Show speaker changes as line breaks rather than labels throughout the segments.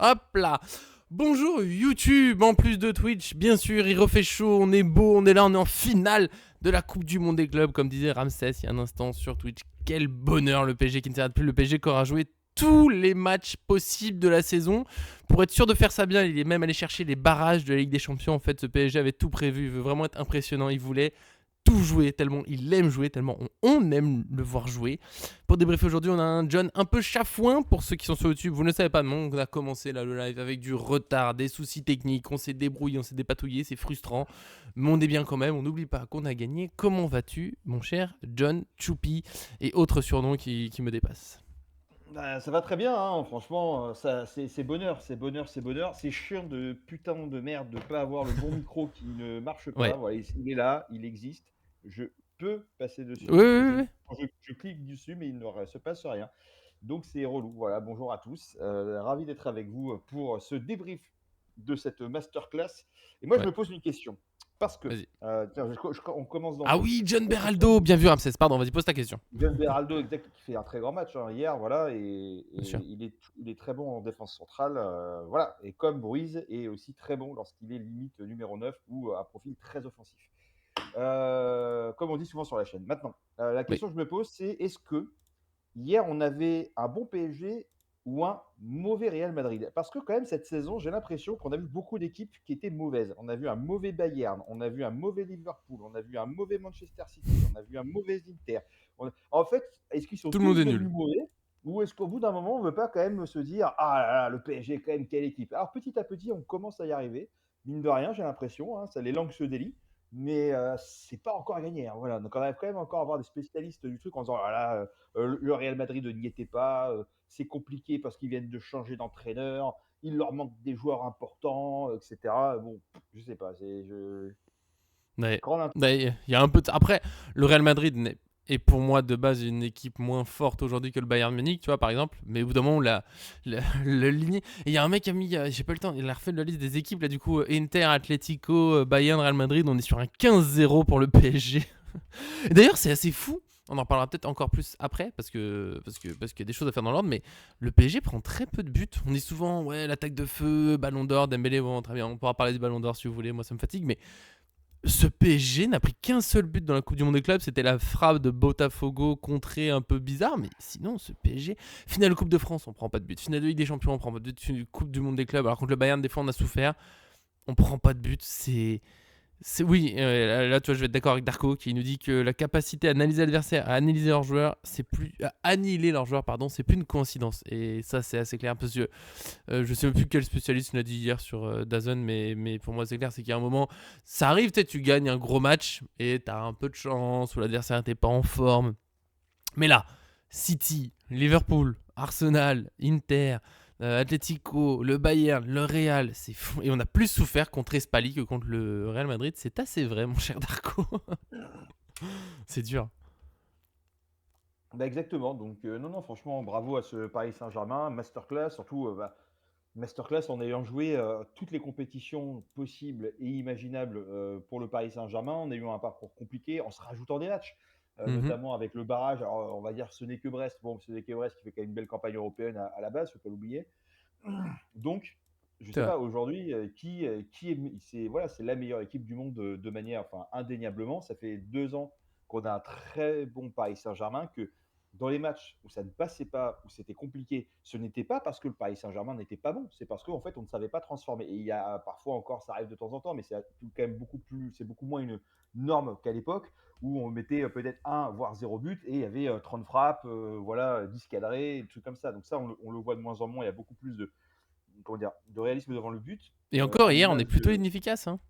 Hop là. Bonjour YouTube, en plus de Twitch, bien sûr, il refait chaud, on est beau, on est là, on est en finale de la Coupe du Monde des clubs, comme disait Ramsès il y a un instant sur Twitch. Quel bonheur le PSG qui ne s'arrête plus, le PSG qui aura joué tous les matchs possibles de la saison. Pour être sûr de faire ça bien, il est même allé chercher les barrages de la Ligue des Champions. En fait, ce PSG avait tout prévu, il veut vraiment être impressionnant, il voulait tout jouer, tellement il aime jouer, tellement on aime le voir jouer. Pour débriefer aujourd'hui, on a un John un peu chafouin pour ceux qui sont sur YouTube. Vous ne le savez pas, mais on a commencé là, le live avec du retard, des soucis techniques. On s'est débrouillé, on s'est dépatouillé, c'est frustrant. Mais on est bien quand même, on n'oublie pas qu'on a gagné. Comment vas-tu, mon cher John Choupi et autres surnoms qui me dépassent?
Bah, ça va très bien, hein, franchement, ça, c'est bonheur, c'est bonheur, c'est bonheur. C'est chiant de putain de merde de pas avoir le bon micro qui ne marche pas.
Ouais.
Voilà, il est là, il existe. Je peux passer
Oui,
dessus.
oui, oui.
Je clique dessus, mais il ne se passe rien. Donc c'est relou. Voilà, bonjour à tous. Ravi d'être avec vous pour ce débrief de cette masterclass. Et moi, je
Ouais,
me pose une question. Parce que,
vas-y.
tiens, on commence
Ah
d'emblée.
oui, John
Est-ce que
Beraldo, bien vu Ramsès. Pardon, vas-y, pose ta question.
John Beraldo, exact, qui fait un très grand match hein, hier, voilà,
Bien sûr.
il est très bon en défense centrale, voilà, et comme Ruiz est aussi très bon lorsqu'il est limite numéro 9 ou un profil très offensif. Comme on dit souvent sur la chaîne. Maintenant, la
Oui.
question que je me pose, c'est est-ce que hier on avait un bon PSG ou un mauvais Real Madrid? Parce que quand même cette saison, j'ai l'impression qu'on a vu beaucoup d'équipes qui étaient mauvaises. On a vu un mauvais Bayern, on a vu un mauvais Liverpool, on a vu un mauvais Manchester City, on a vu un mauvais Inter. En fait, est-ce qu'ils sont
Tout le monde
tous
est
devenus
nul.
mauvais? Ou est-ce qu'au bout d'un moment, on ne veut pas quand même se dire ah là là, le PSG, quand même, quelle équipe? Alors petit à petit, on commence à y arriver. Mine de rien, j'ai l'impression, hein, ça, les langues se délient. Mais c'est pas encore gagné. Hein, voilà. Donc on arrive quand même encore à avoir des spécialistes du truc en disant ah là, le Real Madrid n'y était pas, c'est compliqué parce qu'ils viennent de changer d'entraîneur, il leur manque des joueurs importants, etc. Bon, je sais pas,
Ouais.
grande
Ouais, il y a un peu Après, le Real Madrid est pour moi de base une équipe moins forte aujourd'hui que le Bayern Munich, tu vois, par exemple. Mais au bout d'un moment, la lignée. Et il y a un mec qui a mis, j'ai pas eu le temps, il a refait la liste des équipes, là, du coup, Inter, Atlético, Bayern, Real Madrid, on est sur un 15-0 pour le PSG. Et d'ailleurs, c'est assez fou. On en parlera peut-être encore plus après parce qu'il y a des choses à faire dans l'ordre, mais le PSG prend très peu de buts. On dit souvent ouais l'attaque de feu, Ballon d'Or, Dembélé, bon très bien, on pourra parler du Ballon d'Or si vous voulez, moi ça me fatigue, mais ce PSG n'a pris qu'un seul but dans la Coupe du Monde des clubs, c'était la frappe de Botafogo contrée un peu bizarre, mais sinon ce PSG, finale de Coupe de France, on prend pas de but, finale de Ligue des Champions, on prend pas de but, Coupe du Monde des clubs, alors contre le Bayern des fois on a souffert, on prend pas de but, oui, là, tu vois, je vais être d'accord avec Darko qui nous dit que la capacité à analyser l'adversaire, à analyser leurs joueurs, à annihiler leurs joueurs, pardon, c'est plus une coïncidence. Et ça, c'est assez clair parce que je sais même plus quel spécialiste l'a dit hier sur DAZN, mais pour moi, c'est clair, c'est qu'il y a un moment, ça arrive, peut-être tu gagnes un gros match et t'as un peu de chance ou l'adversaire n'était pas en forme. Mais là, City, Liverpool, Arsenal, Inter, Atlético, le Bayern, le Real, c'est fou. Et on a plus souffert contre Espali que contre le Real Madrid. C'est assez vrai, mon cher Darko. C'est dur.
Bah exactement. Donc non, non, franchement, bravo à ce Paris Saint-Germain, masterclass, surtout masterclass en ayant joué toutes les compétitions possibles et imaginables pour le Paris Saint-Germain. On a eu un parcours compliqué en se rajoutant des matchs,
Mhm.
notamment avec le barrage. Alors on va dire ce n'est que Brest. Bon, ce n'est que Brest qui fait quand même une belle campagne européenne à la base, faut pas l'oublier. Donc, je
C'est
sais
vrai.
pas aujourd'hui qui est, c'est la meilleure équipe du monde de manière, enfin indéniablement. Ça fait 2 ans qu'on a un très bon Paris Saint-Germain que dans les matchs où ça ne passait pas, où c'était compliqué, ce n'était pas parce que le Paris Saint-Germain n'était pas bon, c'est parce qu'en fait on ne savait pas transformer. Et il y a parfois encore, ça arrive de temps en temps, mais c'est quand même beaucoup plus, c'est beaucoup moins une norme qu'à l'époque où on mettait peut-être un voire zéro but et il y avait 30 frappes, voilà, 10 cadrés, des trucs comme ça. Donc ça on le voit de moins en moins. Il y a beaucoup plus de comment dire, de réalisme devant le but,
Et encore,
à
hier, on est
l'image
plutôt
de.
inefficace. Hein.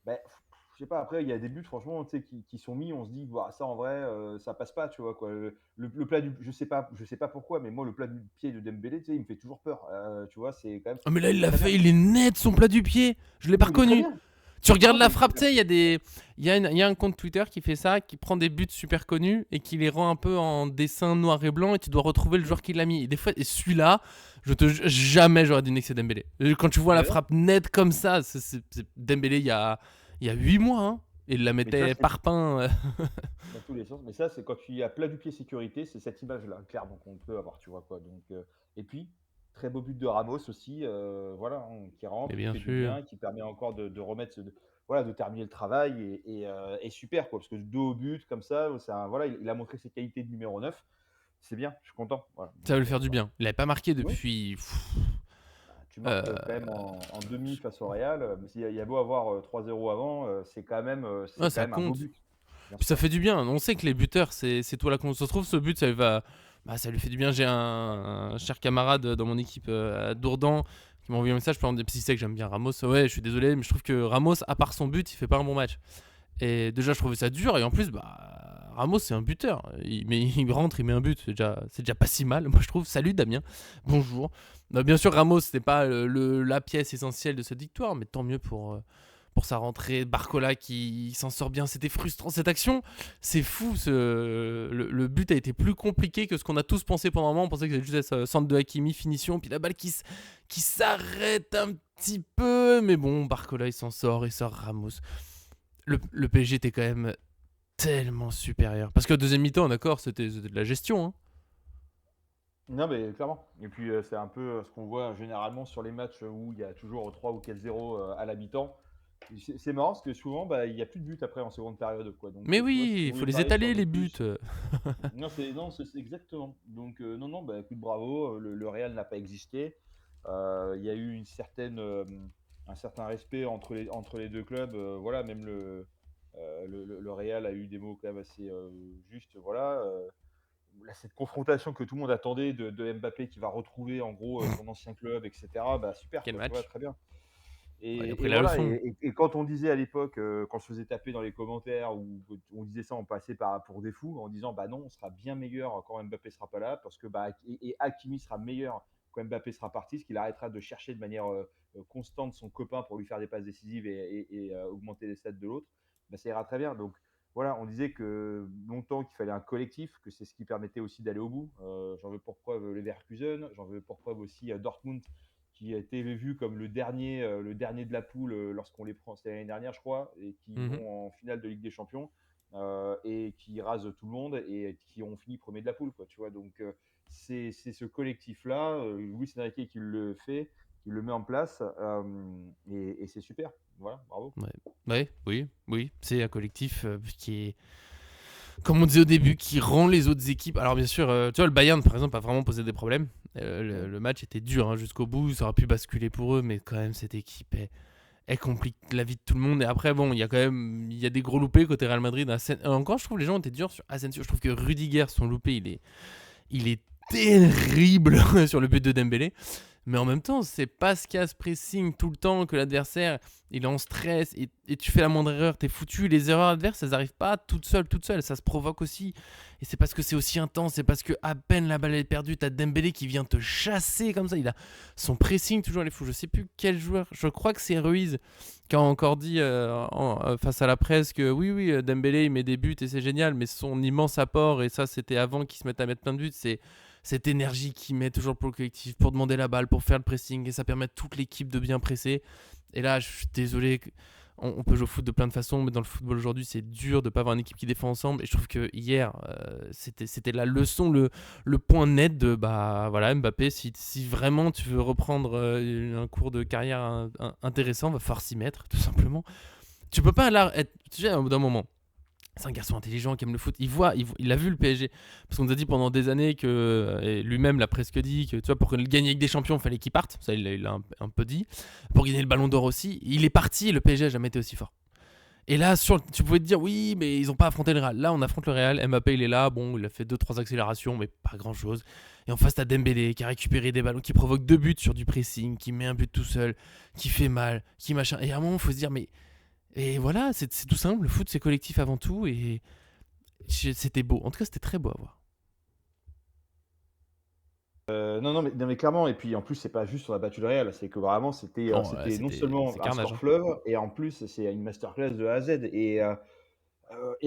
Ben, je sais pas, après, il y a des buts, franchement, tu sais, qui sont mis, on se dit, bah, ça en vrai, ça passe pas, tu vois, quoi. Le plat du. Je sais pas pourquoi, mais moi, le plat du pied de Dembélé, tu sais, il me fait toujours peur. Tu vois, c'est quand même.
Oh, mais là,
Il
il
est
l'a
très bien.
fait, il est net son plat du pied. Je l'ai pas
Oui, il est très
reconnu.
bien.
Tu regardes
Non,
la
mais
frappe, tu sais, il y a un compte Twitter qui fait ça, qui prend des buts super connus et qui les rend un peu en dessin noir et blanc et tu dois retrouver le joueur qui l'a mis. Et des fois, et celui-là, jamais j'aurais dit que c'est Dembélé. Quand tu vois
ah,
la
mais non.
frappe nette comme ça, c'est Dembélé il y a 8 mois, hein. Et il la
Mais tu vois,
mettait
c'est
par pain.
dans tous les sens. Mais ça, c'est quand tu y as plat du pied sécurité, c'est cette image-là, clairement, qu'on peut avoir, tu vois, quoi. Donc, et puis, Très beau but de Ramos aussi, voilà, qui
Mais
rentre, qui
bien
fait du
sûr.
bien, qui permet encore de remettre voilà, de terminer le travail et super quoi, parce que dos au but comme ça, c'est un voilà, il a montré ses qualités de numéro 9. C'est bien, je suis content, voilà,
Ça va
donc
lui faire du
voilà.
bien. Il avait pas marqué
Oui,
depuis
tu marques, quand
heu,
même en demi face au Real, il y a beau avoir, 3-0 avant,
ouais,
c'est quand
ça
même un beau
compte.
but, bien
Puis ça
sûr.
fait du bien. On sait que les buteurs, c'est toi la confiance. Ça se trouve, ce but, ça lui fait du bien. J'ai un cher camarade dans mon équipe à Dourdan qui m'a envoyé un message pour me dire, parce qu'il sait que j'aime bien Ramos. Ouais, je suis désolé, mais je trouve que Ramos, à part son but, il fait pas un bon match. Et déjà, je trouvais ça dur. Et en plus, Ramos, c'est un buteur. Il rentre, il met un but. C'est déjà pas si mal, moi, je trouve. Salut Damien. Bonjour. Bien sûr, Ramos, c'était pas la pièce essentielle de cette victoire, mais tant mieux pour sa rentrée. Barcola qui s'en sort bien. C'était frustrant cette action. C'est fou. Le but a été plus compliqué que ce qu'on a tous pensé pendant un moment. On pensait que c'était juste centre de Hakimi, finition. Puis la balle qui s'arrête un petit peu. Mais bon, Barcola, il s'en sort. Il sort Ramos. Le PSG était quand même tellement supérieur. Parce que deuxième mi-temps, d'accord, c'était de la gestion. Hein.
Non, mais clairement et puis, c'est un peu, ce qu'on voit généralement sur les matchs où il y a toujours 3 ou 4-0, à la mi-temps. C'est marrant parce que souvent, bah, il y a plus de buts après en seconde période, quoi, donc
Mais
tu vois, si
oui,
on
il faut
voulait
les
parier sur
étaler,
des
les buts.
plus non, c'est exactement. Donc, non, non, bah, écoute, bravo, le Real n'a pas existé. Il y a eu un certain respect entre les 2 clubs, voilà, même le Real a eu des mots quand même assez, justes, voilà, là, cette confrontation que tout le monde attendait de Mbappé qui va retrouver en gros, son ancien club et cetera, bah, super
Quel
quoi, tu vois?
match.
Très bien.
Ouais, il a
Et
pris la
voilà
leçon.
et quand on disait à l'époque, quand on se faisait taper dans les commentaires ou on disait ça, on passait pour des fous en disant: «Bah non, on sera bien meilleur quand Mbappé sera pas là parce que, bah, et Hakimi sera meilleur quand Mbappé sera parti, parce qu'il arrêtera de chercher de manière, constante son copain pour lui faire des passes décisives et augmenter les stats de l'autre, bah, ça ira très bien». Donc voilà, on disait que longtemps qu'il fallait un collectif, que c'est ce qui permettait aussi d'aller au bout. J'en veux pour preuve Leverkusen, j'en veux pour preuve aussi Dortmund qui a été vu comme le dernier de la poule lorsqu'on les prend, c'était l'année dernière, je crois, et qui
Mhm.
vont en finale de Ligue des Champions et qui rasent tout le monde et qui ont fini premier de la poule, quoi, tu vois. Donc, c'est ce collectif-là, Luis Enrique qui le fait, qui le met en place et c'est super. Voilà, bravo.
Ouais. Ouais, oui, oui. C'est un collectif qui est, comme on disait au début, qui rend les autres équipes. Alors bien sûr, tu vois, le Bayern, par exemple, a vraiment posé des problèmes.
Mm.
Le match était dur hein, jusqu'au bout. Ça aurait pu basculer pour eux, mais quand même, cette équipe elle complique la vie de tout le monde. Et après, bon, il y a des gros loupés côté Real Madrid. Encore, je trouve les gens étaient durs sur Asensio. Je trouve que Rudiger, son loupé, il est terrible sur le but de Dembélé. Mais en même temps, c'est parce qu'il y a ce pressing tout le temps que l'adversaire il est en stress et tu fais la moindre erreur, t'es foutu. Les erreurs adverses, elles n'arrivent pas toutes seules, ça se provoque aussi. Et c'est parce que c'est aussi intense, c'est parce que à peine la balle est perdue, t'as Dembélé qui vient te chasser comme ça. Il a son pressing toujours, il est fou. Je sais plus quel joueur, je crois que c'est Ruiz qui a encore dit face à la presse que oui, oui, Dembélé il met des buts et c'est génial, mais son immense apport, et ça c'était avant qu'il se mette à mettre plein de buts, c'est cette énergie qu'il met toujours pour le collectif, pour demander la balle, pour faire le pressing, et ça permet à toute l'équipe de bien presser. Et là, je suis désolé, on peut jouer au foot de plein de façons, mais dans le football aujourd'hui, c'est dur de ne pas avoir une équipe qui défend ensemble. Et je trouve que hier, c'était la leçon, le point net de bah voilà, Mbappé, si vraiment tu veux reprendre un cours de carrière intéressant, va falloir s'y mettre, tout simplement. Tu peux pas là être, tu sais, au bout d'un moment, c'est un garçon intelligent qui aime le foot. Il a vu le PSG. Parce qu'on nous a dit pendant des années que, et lui-même l'a presque dit, que tu vois, pour gagner avec des champions, il fallait qu'il parte. Ça, il l'a un peu dit. Pour gagner le ballon d'or aussi. Il est parti et le PSG n'a jamais été aussi fort. Et là, tu pouvais te dire, oui, mais ils n'ont pas affronté le Real. Là, on affronte le Real. Mbappé, il est là. Bon, il a fait 2-3 accélérations, mais pas grand-chose. Et en face, t'as Dembélé qui a récupéré des ballons, qui provoque 2 buts sur du pressing, qui met un but tout seul, qui fait mal, qui machin. Et à un moment, il faut se dire, mais. Et voilà, c'est tout simple. Le foot, c'est collectif avant tout. Et c'était beau. En tout cas, c'était très beau à voir.
Non, non, mais clairement, et puis en plus, c'est pas juste on a battu le Real, c'est que vraiment
Non,
c'était non
c'est
seulement un
carnage.
score
Hein.
fleuve et en plus, c'est une masterclass de A à Z. Et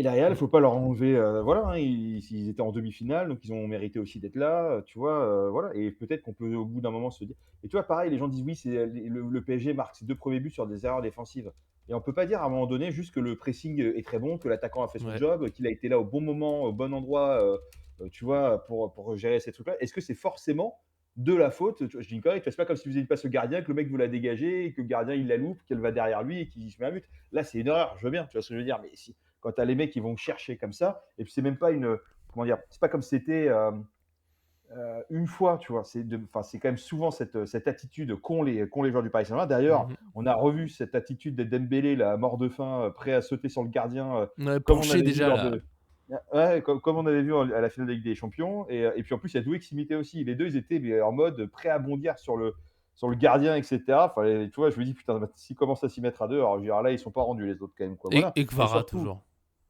le Real, faut pas leur enlever, voilà, hein, ils étaient en demi-finale, donc ils ont mérité aussi d'être là, tu vois? Voilà, et peut-être qu'on peut au bout d'un moment se dire et tu vois, pareil, les gens disent: «Oui, c'est le PSG marque ses 2 premiers buts sur des erreurs défensives» et on peut pas dire à un moment donné juste que le pressing, est très bon, que l'attaquant a fait son
Ouais.
job, qu'il a été là au bon moment, au bon endroit, tu vois? Pour gérer ces trucs-là. Est-ce que c'est forcément de la faute. Tu vois, je dis une connerie, tu vois, c'est pas comme si vous faisiez une passe au gardien, que le mec veut la dégager et que le gardien il la loupe, qu'elle va derrière lui et qu'il se met un but. Là, c'est une erreur, je veux bien, tu vois ce que je veux dire? Mais si quand tu as les mecs qui vont chercher comme ça et puis c'est même pas une, comment dire? C'est pas comme si c'était, une fois, tu vois? C'est quand même souvent cette attitude qu'ont les joueurs du Paris Saint-Germain. D'ailleurs,
Mhm.
on a revu cette attitude de Dembélé là, à mort de faim, prêt à sauter sur le gardien,
Ouais,
comme on
penché
avait vu
déjà
lors
là.
de ouais, comme on avait vu à la finale de Ligue des Champions et puis en plus, il y a Doué qui s'imitait aussi. Les 2 ils étaient mais en mode prêts à bondir sur le gardien et cetera. Enfin, tu vois? Je me dis: «Putain, bah, s'ils commencent à s'y mettre à 2, alors je veux dire là, ils sont pas rendus les autres quand même, quoi». Voilà
Et
et
Kvara
surtout
toujours.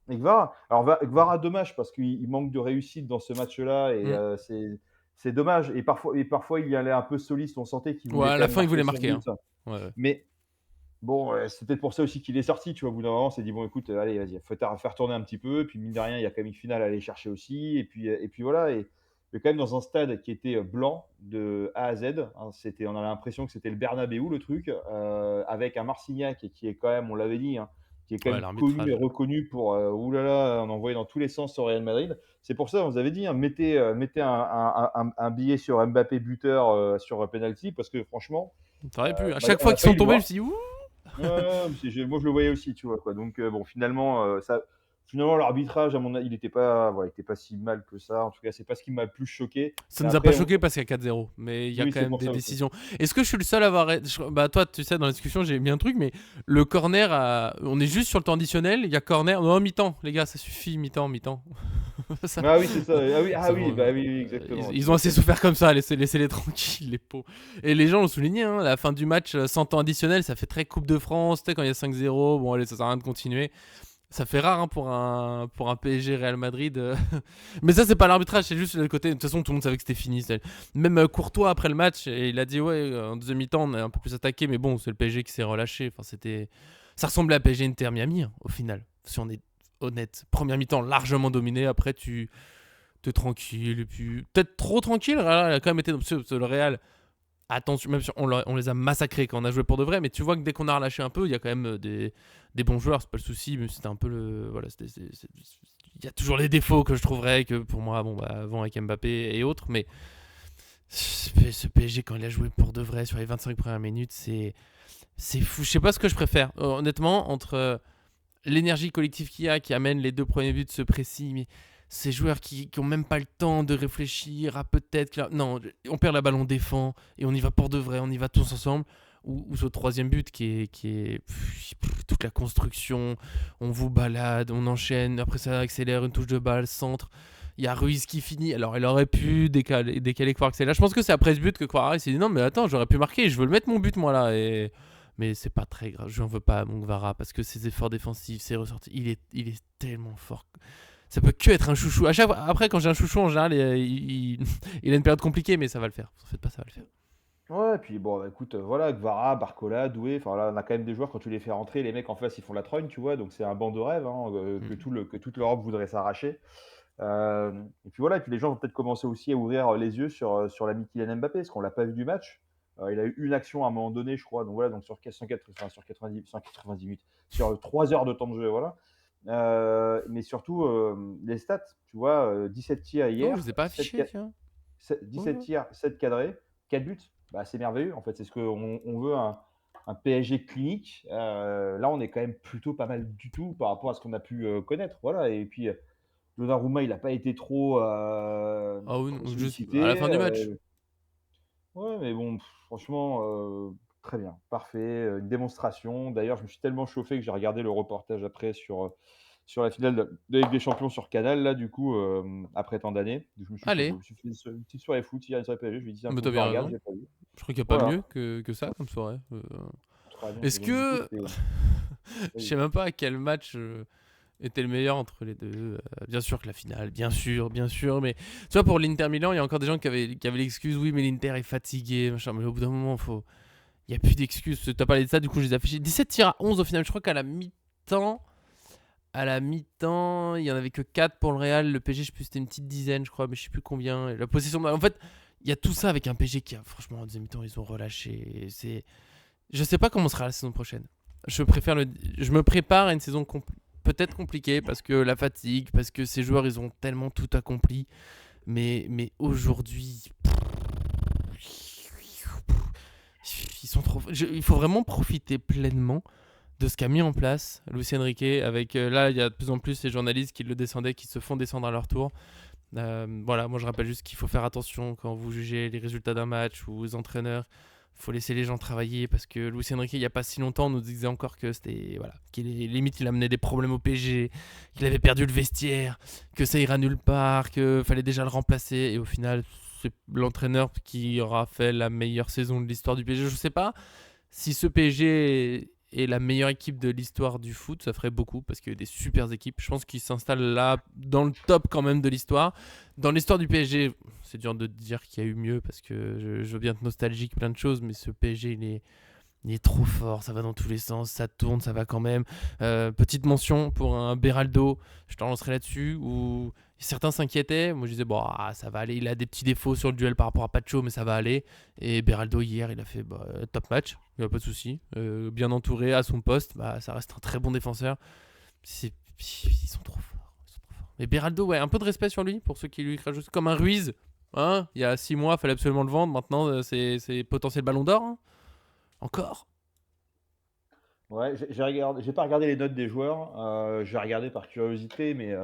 et Kvara. Alors Kvara, dommage parce qu'il manque de réussite dans ce match-là et
Mm.
c'est dommage et parfois il y allait un peu soliste, on sentait qu'il
Ouais,
voulait
à
quand
la
même
fin, il
marquer
voulait
son
marquer.
but,
Hein. Ouais, ouais.
mais bon, c'est peut-être pour ça aussi qu'il est sorti, tu vois? Au bout d'un moment, on s'est dit: «Bon écoute, allez vas-y, faut faire tourner un petit peu» et puis mine de rien, il y a quand même une finale à aller chercher aussi et puis voilà mais quand même dans un stade qui était, blanc de A à Z, hein. On avait l'impression que c'était le Bernabéu le truc, avec un Marcignac qui est quand même, on l'avait dit, hein, qui est quand
Ouais,
même connu et
l'arbitrage.
reconnu pour, ouh là là, on envoyait dans tous les sens au Real Madrid. C'est pour ça, on vous avait dit, hein, mettez un billet sur Mbappé buteur, sur, penalty parce que franchement,
T'aurais pu. À
bah,
chaque
on
fois
n'a
qu'ils
pas
sont
eu le
tombés, je me
droit.
suis dit, ouh.
Ouais, ouais, moi je le voyais aussi, tu vois? Quoi, donc bon finalement, finalement l'arbitrage à mon avis, il était pas si mal que ça. En tout cas, c'est pas ce qui m'a le plus choqué.
Ça
Mais
nous a pas
après
choqué parce qu'il y a 4-0, mais il y a
oui,
quand
c'est
même
pour
des
ça aussi.
décisions. Est-ce que je suis le seul à avoir. Bah, toi, tu sais, dans la discussion, j'ai mis un truc, mais le corner, on est juste sur le temps additionnel. Il y a corner. Non, mi-temps, les gars, ça suffit, mi-temps, mi-temps. Ça-
Ah oui, c'est ça.
c'est
Oui,
bon,
bah oui, oui, exactement, tu
ils ont assez
m'étonnes.
souffert comme ça, laissez-les tranquilles, les pauvres. Et les gens l'ont souligné, hein, la fin du match sans temps additionnel, ça fait très Coupe de France, tu sais, quand il y a 5-0, bon, allez, ça sert à rien de continuer. Ça fait rare hein, pour un PSG Real Madrid. Mais ça, c'est pas l'arbitrage, c'est juste le côté. De toute façon, tout le monde savait que c'était fini. Même Courtois, après le match, et il a dit ouais, en deuxième mi-temps, on a un peu plus attaqué, mais bon, c'est le PSG qui s'est relâché. Enfin, c'était. Ça ressemblait à PSG Inter Miami, hein, au final, si on est honnête. Première mi-temps largement dominé, après, tu t'es tranquille, et puis. Peut-être trop tranquille, il a quand même été. Parce que le Real, attention, même si on les a massacrés quand on a joué pour de vrai, mais tu vois que dès qu'on a relâché un peu, il y a quand même des bons joueurs, c'est pas le souci, mais c'était un peu le. Voilà, il y a toujours les défauts que je trouverais, que pour moi, bon, bah, avant avec Mbappé et autres, mais ce PSG, quand il a joué pour de vrai sur les 25 premières minutes, c'est fou. Je sais pas ce que je préfère, honnêtement, entre l'énergie collective qu'il y a, qui amène les deux premiers buts, ce précis, mais ces joueurs qui ont même pas le temps de réfléchir à peut-être non, on perd la balle, on défend et on y va pour de vrai, on y va tous ensemble, ou ce troisième but qui est toute la construction, on vous balade, on enchaîne, après ça accélère, une touche de balle, centre, il y a Ruiz qui finit, alors il aurait pu décaler Quark, c'est là, je pense que c'est après ce but que Quark s'est dit non mais attends, j'aurais pu marquer, je veux le mettre mon but moi là, et mais c'est pas très grave, je n'en veux pas à mon Gvara parce que ses efforts défensifs, ses ressorties, il est tellement fort. Ça peut que être un chouchou. Après, quand j'ai un chouchou, en général, il a une période compliquée, mais ça va le faire. En fait, pas ça va le faire.
Ouais, et puis bon, bah, écoute, voilà, Kvara, Barcola, Doué, enfin là, on a quand même des joueurs, quand tu les fais rentrer, les mecs en face, ils font la trogne, tu vois? Donc c'est un banc de rêve, hein,
Mm.
que toute l'Europe voudrait s'arracher. Et puis voilà, et puis les gens vont peut-être commencer aussi à ouvrir les yeux sur l'ami Kylian Mbappé, parce qu'on l'a pas vu du match. Il a eu une action à un moment donné, je crois, donc voilà, donc sur 190 minutes, sur 3 heures de temps de jeu, voilà. Mais surtout, les stats, tu vois? 17 tirs
Oh, je
hier,
les ai pas affichés, tiens.
17
Oh.
tirs, 7 cadrés, 4 buts. Bah, c'est merveilleux, en fait. C'est ce qu'on on veut, un PSG clinique. Là, on est quand même plutôt pas mal du tout par rapport à ce qu'on a pu, connaître, voilà et puis, Donnarumma, il a pas été trop,
Ah oui,
trop
juste à la
sollicité,
fin du match.
ouais, mais bon, franchement, très bien, parfait, une démonstration. D'ailleurs, je me suis tellement chauffé que j'ai regardé le reportage après sur la finale de Ligue des Champions sur Canal, là, du coup, après tant d'années. Je me suis chauffé. Je
Allez,
me suis fait une petite soirée foot hier, une soirée PSG. Je me dis: «Tiens,
mais
faut
t'as
que je le
bien
regarde,
raison.
j'ai pas vu».
Je crois qu'il n'y a pas
Voilà,
mieux que ça comme soirée.
très bien et
Est-ce
donc du coup,
que.
c'était
Je
vas-y.
sais même pas à quel match était le meilleur entre les deux. Bien sûr que la finale, bien sûr. Mais tu vois, pour l'Inter Milan, il y a encore des gens qui avaient l'excuse oui, mais l'Inter est fatigué. Machin. Mais au bout d'un moment, il n'y a plus d'excuses. Tu as parlé de ça, du coup, je les ai affichés. 17 tirs à 11 au final. Je crois qu'à la mi-temps. À la mi-temps, il y en avait que 4 pour le Real. Le PSG, je sais plus, c'était une petite dizaine, je crois, mais je sais plus combien. Et la possession de balle. En fait, il y a tout ça avec un PSG qui a, franchement, en deuxième mi-temps, ils ont relâché. Je sais pas comment sera la saison prochaine. Je me prépare à une saison peut-être compliquée parce que la fatigue, parce que ces joueurs, ils ont tellement tout accompli. Mais aujourd'hui, qu'ils sont trop. Il faut vraiment profiter pleinement de ce qu'a mis en place Luis Enrique. Avec là, il y a de plus en plus ces journalistes qui le descendaient, qui se font descendre à leur tour. Voilà, moi je rappelle juste qu'il faut faire attention quand vous jugez les résultats d'un match ou aux entraîneurs. Il faut laisser les gens travailler parce que Luis Enrique, il n'y a pas si longtemps, nous disait encore que c'était. Voilà, limite, il amenait des problèmes au PSG, qu'il avait perdu le vestiaire, que ça ira nulle part, qu'il fallait déjà le remplacer. Et au final, c'est l'entraîneur qui aura fait la meilleure saison de l'histoire du PSG. Je ne sais pas si ce PSG est la meilleure équipe de l'histoire du foot, ça ferait beaucoup parce qu'il y a des super équipes. Je pense qu'il s'installe là dans le top quand même de l'histoire. Dans l'histoire du PSG, c'est dur de dire qu'il y a eu mieux parce que je veux bien être nostalgique, plein de choses, mais ce PSG, il est trop fort, ça va dans tous les sens, ça tourne, ça va quand même. Petite mention pour un Beraldo, je te relancerai là-dessus, où certains s'inquiétaient. Moi je disais, bon, ça va aller, il a des petits défauts sur le duel par rapport à Pacho, mais ça va aller. Et Beraldo hier, il a fait top match, il n'y a pas de souci. Bien entouré à son poste, ça reste un très bon défenseur. Ils sont trop forts. Mais Beraldo, ouais, un peu de respect sur lui, pour ceux qui lui crachent comme un Ruiz. Hein, il y a 6 mois, il fallait absolument le vendre. Maintenant, c'est potentiel ballon d'or. Hein. Encore.
Ouais, j'ai pas regardé les notes des joueurs. J'ai regardé par curiosité, mais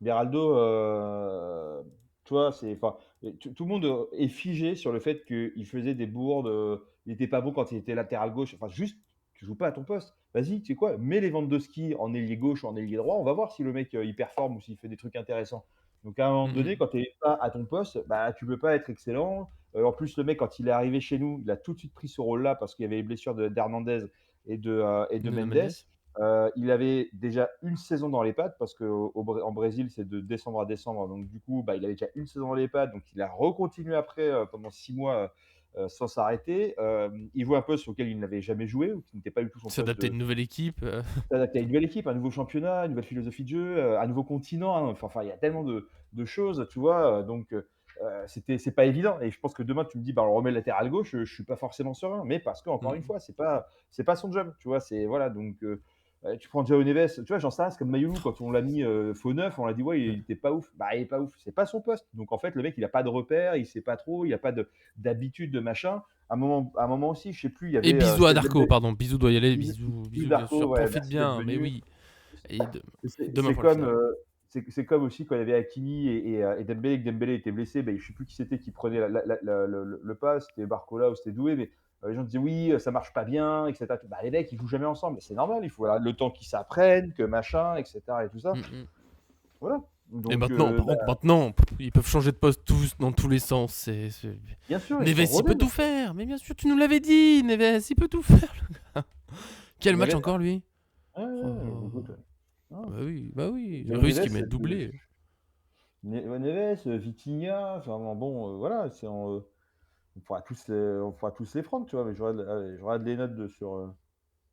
Beraldo, tu vois, tout le monde est figé sur le fait qu'il faisait des bourdes, il était pas bon quand il était latéral gauche. Enfin, juste, tu joues pas à ton poste. Vas-y, tu sais quoi, mets Lewandowski en ailier gauche ou en ailier droit, on va voir si le mec, il performe ou s'il fait des trucs intéressants. Donc à un moment donné, quand tu es pas à ton poste, tu peux pas être excellent. En plus, le mec, quand il est arrivé chez nous, il a tout de suite pris ce rôle-là parce qu'il y avait les blessures d'Hernandez et de
Nuno
Mendes.
Mendes.
Il avait déjà une saison dans les pattes parce qu'en Brésil, c'est de décembre à décembre. Donc, du coup, il avait déjà une saison dans les pattes. Donc, il a recontinué après pendant 6 mois sans s'arrêter. Il joue un poste auquel il n'avait jamais joué ou qui n'était pas du tout son poste.
S'adapter à une nouvelle équipe.
S'adapter à une nouvelle équipe, un nouveau championnat, une nouvelle philosophie de jeu, un nouveau continent. Hein. Enfin, il y a tellement de choses, tu vois. Donc, c'est pas évident. Et je pense que demain, tu me dis, on remet le latéral gauche, je suis pas forcément serein. Mais parce que, encore une fois, c'est pas son job, tu vois. Voilà. Donc, tu prends João Neves, tu vois, j'en sais rien, c'est comme Mayulu, quand on l'a mis faux neuf, on l'a dit, ouais, il était pas ouf. Il est pas ouf, c'est pas son poste. Donc en fait, le mec, il a pas de repères, il sait pas trop, il a pas d'habitude, de machin. À un moment aussi, je sais plus, il y avait.
Et bisous à
Steph
Darko,
Dembélé.
pardon. Bisous doit y aller.
Bisous
Bisous bien
Darko,
sûr.
ouais,
Profite
merci d'être
bien, mais
venu.
oui. Et
C'est
demain
c'est
pour la finale.
comme, c'est comme aussi quand il y avait Hakimi et Dembélé, que Dembélé était blessé, je sais plus qui c'était qui prenait le pas, c'était Barcola ou c'était Doué, mais les gens disaient oui, ça marche pas bien, etc. Les mecs, ils jouent jamais ensemble, mais c'est normal, il faut le temps qu'ils s'apprennent, que machin, etc. et tout ça. Voilà.
Et
Donc,
maintenant, par contre, maintenant, ils peuvent changer de poste tous dans tous les sens.
bien sûr, ils
Neves,
sont
il peut
rodés.
tout faire. Mais bien sûr, tu nous l'avais dit. Neves, il peut tout faire. Le gars. Quel match
Neves,
encore, lui.
ouais,
Oh.
écoute, non.
Bah oui. Ruiz qui
Neves,
met doublé.
Neves, Vitinha, enfin bon, voilà, on pourra tous les prendre, tu vois, mais j'aurais les notes sur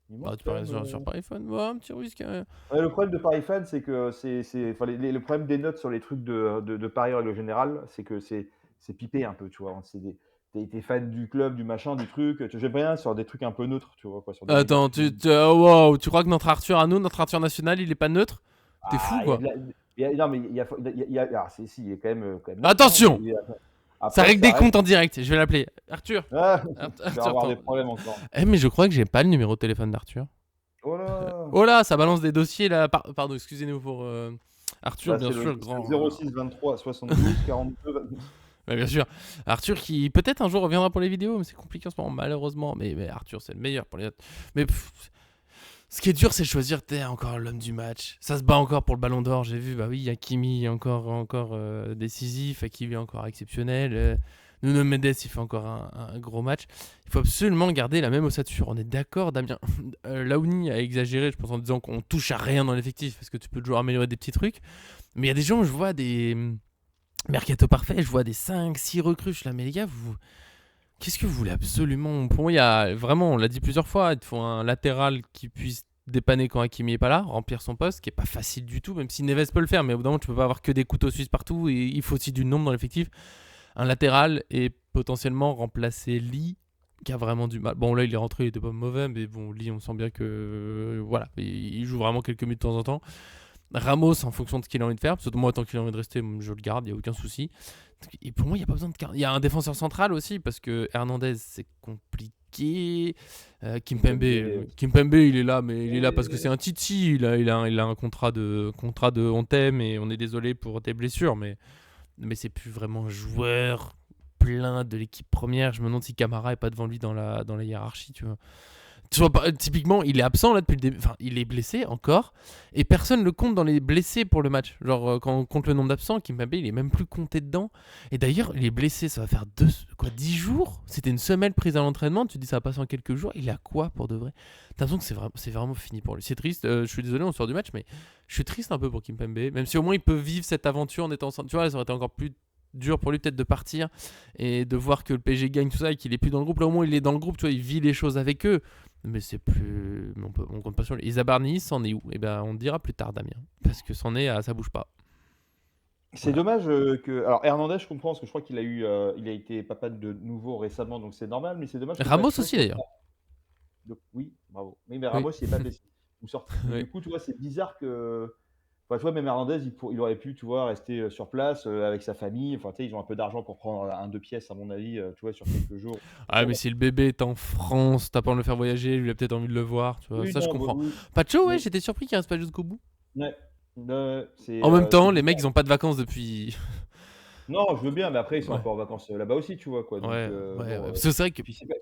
Bah,
Dimanche,
tu
quand
paries
même.
sur Paris Fan. Ouais, un petit Ruiz quand même.
Ouais, le problème de Paris Fan, c'est que enfin, le problème des notes sur les trucs de Paris en règle générale, c'est que c'est pipé un peu, tu vois. T'es fan du club, du machin, du truc. J'aime bien sur des trucs un peu neutres, tu vois, quoi, sur des
Attends,
Liverpool.
wow, tu crois que notre Arthur à nous, notre Arthur national, il est pas neutre? T'es fou,
Il y a
quoi.
de la, non, mais si, il est quand même neutre. Hein.
Attention! Ça
Après,
règle
ça
des
reste.
comptes en direct. Je vais l'appeler. Arthur.
Ah, tu vas
Arthur,
avoir
attends.
des problèmes encore.
Mais je crois que j'ai pas le numéro de téléphone d'Arthur.
Oh là!
Oh là, ça balance des dossiers là. Pardon, excusez-nous pour Arthur, bien
C'est
sûr, grand.
06 23 72 42.
Ouais, bien sûr. Arthur qui peut-être un jour reviendra pour les vidéos, mais c'est compliqué en ce moment, malheureusement. Mais Arthur, c'est le meilleur pour les notes. Mais ce qui est dur, c'est de choisir. T'es encore l'homme du match. Ça se bat encore pour le ballon d'or. J'ai vu, bah oui, Hakimi encore décisif. Hakimi encore exceptionnel. Nuno Mendes, il fait encore un gros match. Il faut absolument garder la même ossature. On est d'accord, Damien. Laouni a exagéré, je pense, en disant qu'on touche à rien dans l'effectif parce que tu peux toujours améliorer des petits trucs. Mais il y a des gens, je vois des mercato parfait, je vois des 5-6 recrues. Je suis là, mais les gars, qu'est-ce que vous voulez absolument? Pour moi, il y a vraiment, on l'a dit plusieurs fois, il faut un latéral qui puisse dépanner quand Hakimi est pas là, remplir son poste, qui est pas facile du tout, même si Neves peut le faire. Mais au bout d'un moment, tu peux pas avoir que des couteaux suisses partout et il faut aussi du nombre dans l'effectif. Un latéral et potentiellement remplacer Lee qui a vraiment du mal. Bon là il est rentré, il était pas mauvais, mais bon Lee on sent bien que voilà, il joue vraiment quelques minutes de temps en temps. Ramos en fonction de ce qu'il a envie de faire, parce que moi tant qu'il a envie de rester, je le garde, il n'y a aucun souci. Et pour moi il n'y a pas besoin de garder. Il y a un défenseur central aussi, parce que Hernandez c'est compliqué. compliqué.
Kimpembe,
Kimpembe, il est là, mais il est là parce que c'est
et
un Titi. Il a un contrat de on t'aime et on est désolé pour tes blessures, mais c'est plus vraiment un joueur plein de l'équipe première. Je me demande si Camara est pas devant lui dans la hiérarchie, tu vois. Tu vois, typiquement, il est absent là depuis le début. Enfin, il est blessé encore. Et personne le compte dans les blessés pour le match. Genre, quand on compte le nombre d'absents, Kimpembe, il est même plus compté dedans. Et d'ailleurs, il est blessé, ça va faire 10 jours. C'était une semaine prise à l'entraînement. Tu dis, ça va passer en quelques jours. Il a quoi pour de vrai? T'as l'impression que c'est vraiment fini pour lui. C'est triste. Je suis désolé, on sort du match, mais je suis triste un peu pour Kimpembe. Même si au moins il peut vivre cette aventure en étant ensemble. Tu vois, ça aurait été encore plus dur pour lui peut-être de partir et de voir que le PSG gagne tout ça et qu'il est plus dans le groupe. Là, au moins, il est dans le groupe. Tu vois, il vit les choses avec eux. Mais c'est plus. On compte pas sur lui. Isabarni, c'en est où? Eh ben, on te dira plus tard, Damien. Parce que c'en est à ça bouge pas.
c'est
Voilà.
dommage, que alors Hernandez, je comprends parce que je crois il a été papa de nouveau récemment, donc c'est normal, mais c'est dommage que
Ramos
Pacho
aussi,
soit
d'ailleurs.
pas donc oui, bravo. Oui, mais
Oui.
Ramos, il est pas blessé ou sorti. Mais
Oui.
du coup, tu vois, c'est bizarre que enfin, tu vois, même Hernandez, il aurait pu, tu vois, rester, sur place, avec sa famille. Enfin, tu sais, ils ont un peu d'argent pour prendre un 2 pièces, à mon avis, tu vois, sur quelques jours.
Ah, mais si le bébé est en France, t'as pas envie de le faire voyager, lui a peut-être envie de le voir. Tu vois,
Oui,
ça, je
non, bah,
comprends.
oui,
Pacho, ouais,
mais
j'étais surpris qu'il reste pas jusqu'au bout.
ouais, ouais,
En même
c'est
temps, les mecs,
bizarre.
ils ont pas de vacances depuis.
Non, je veux bien, mais après, ils sont un
Ouais.
peu en vacances, là-bas aussi, tu vois, quoi, donc
Ouais, ouais, ouais.
bon,
Parce que c'est vrai que.
puis c'est pas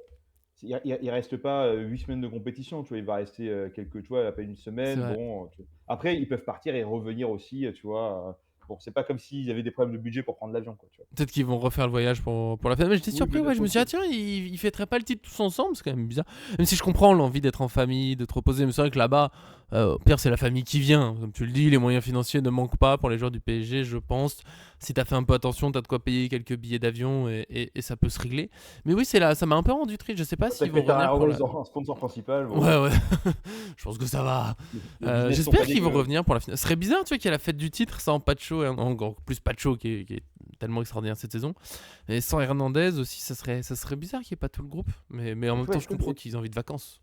il reste pas, 8 semaines de compétition, tu vois? Il va rester, quelques tu vois, à peine une
C'est
semaine,
vrai.
bon, tu après ils peuvent partir et revenir aussi, tu vois? Bon, c'est pas comme s'ils avaient des problèmes de budget pour prendre l'avion, quoi, tu vois?
Peut-être qu'ils vont refaire le voyage pour la fin. Mais j'étais
Oui,
surpris, ouais.
peut-être
Je me suis dit, ah
aussi.
tiens, ils fêteraient pas le titre tous ensemble, c'est quand même bizarre. Même si je comprends l'envie d'être en famille, de te reposer. Mais c'est vrai que là-bas, au pire, c'est la famille qui vient. Comme tu le dis, les moyens financiers ne manquent pas pour les joueurs du PSG, je pense. Si t'as fait un peu attention, t'as de quoi payer quelques billets d'avion et ça peut se régler. Mais oui, c'est là, ça m'a un peu rendu triste. Je sais pas s'ils vont
Peut-être un
revenir pour la.
Hernandez en sponsor principal, bon,
Ouais, ouais. Je pense que ça va.
les business sont
J'espère
pas
qu'ils vont
dégueux, hein.
revenir pour la finale. Ce serait bizarre, tu vois, qu'il y a la fête du titre sans Pacho, et encore plus Pacho qui est tellement extraordinaire cette saison. Et sans Hernandez aussi, ça serait bizarre qu'il n'y ait pas tout le groupe. Mais en
Mais
même
tu vois,
temps, je comprends qu'ils aient envie de vacances.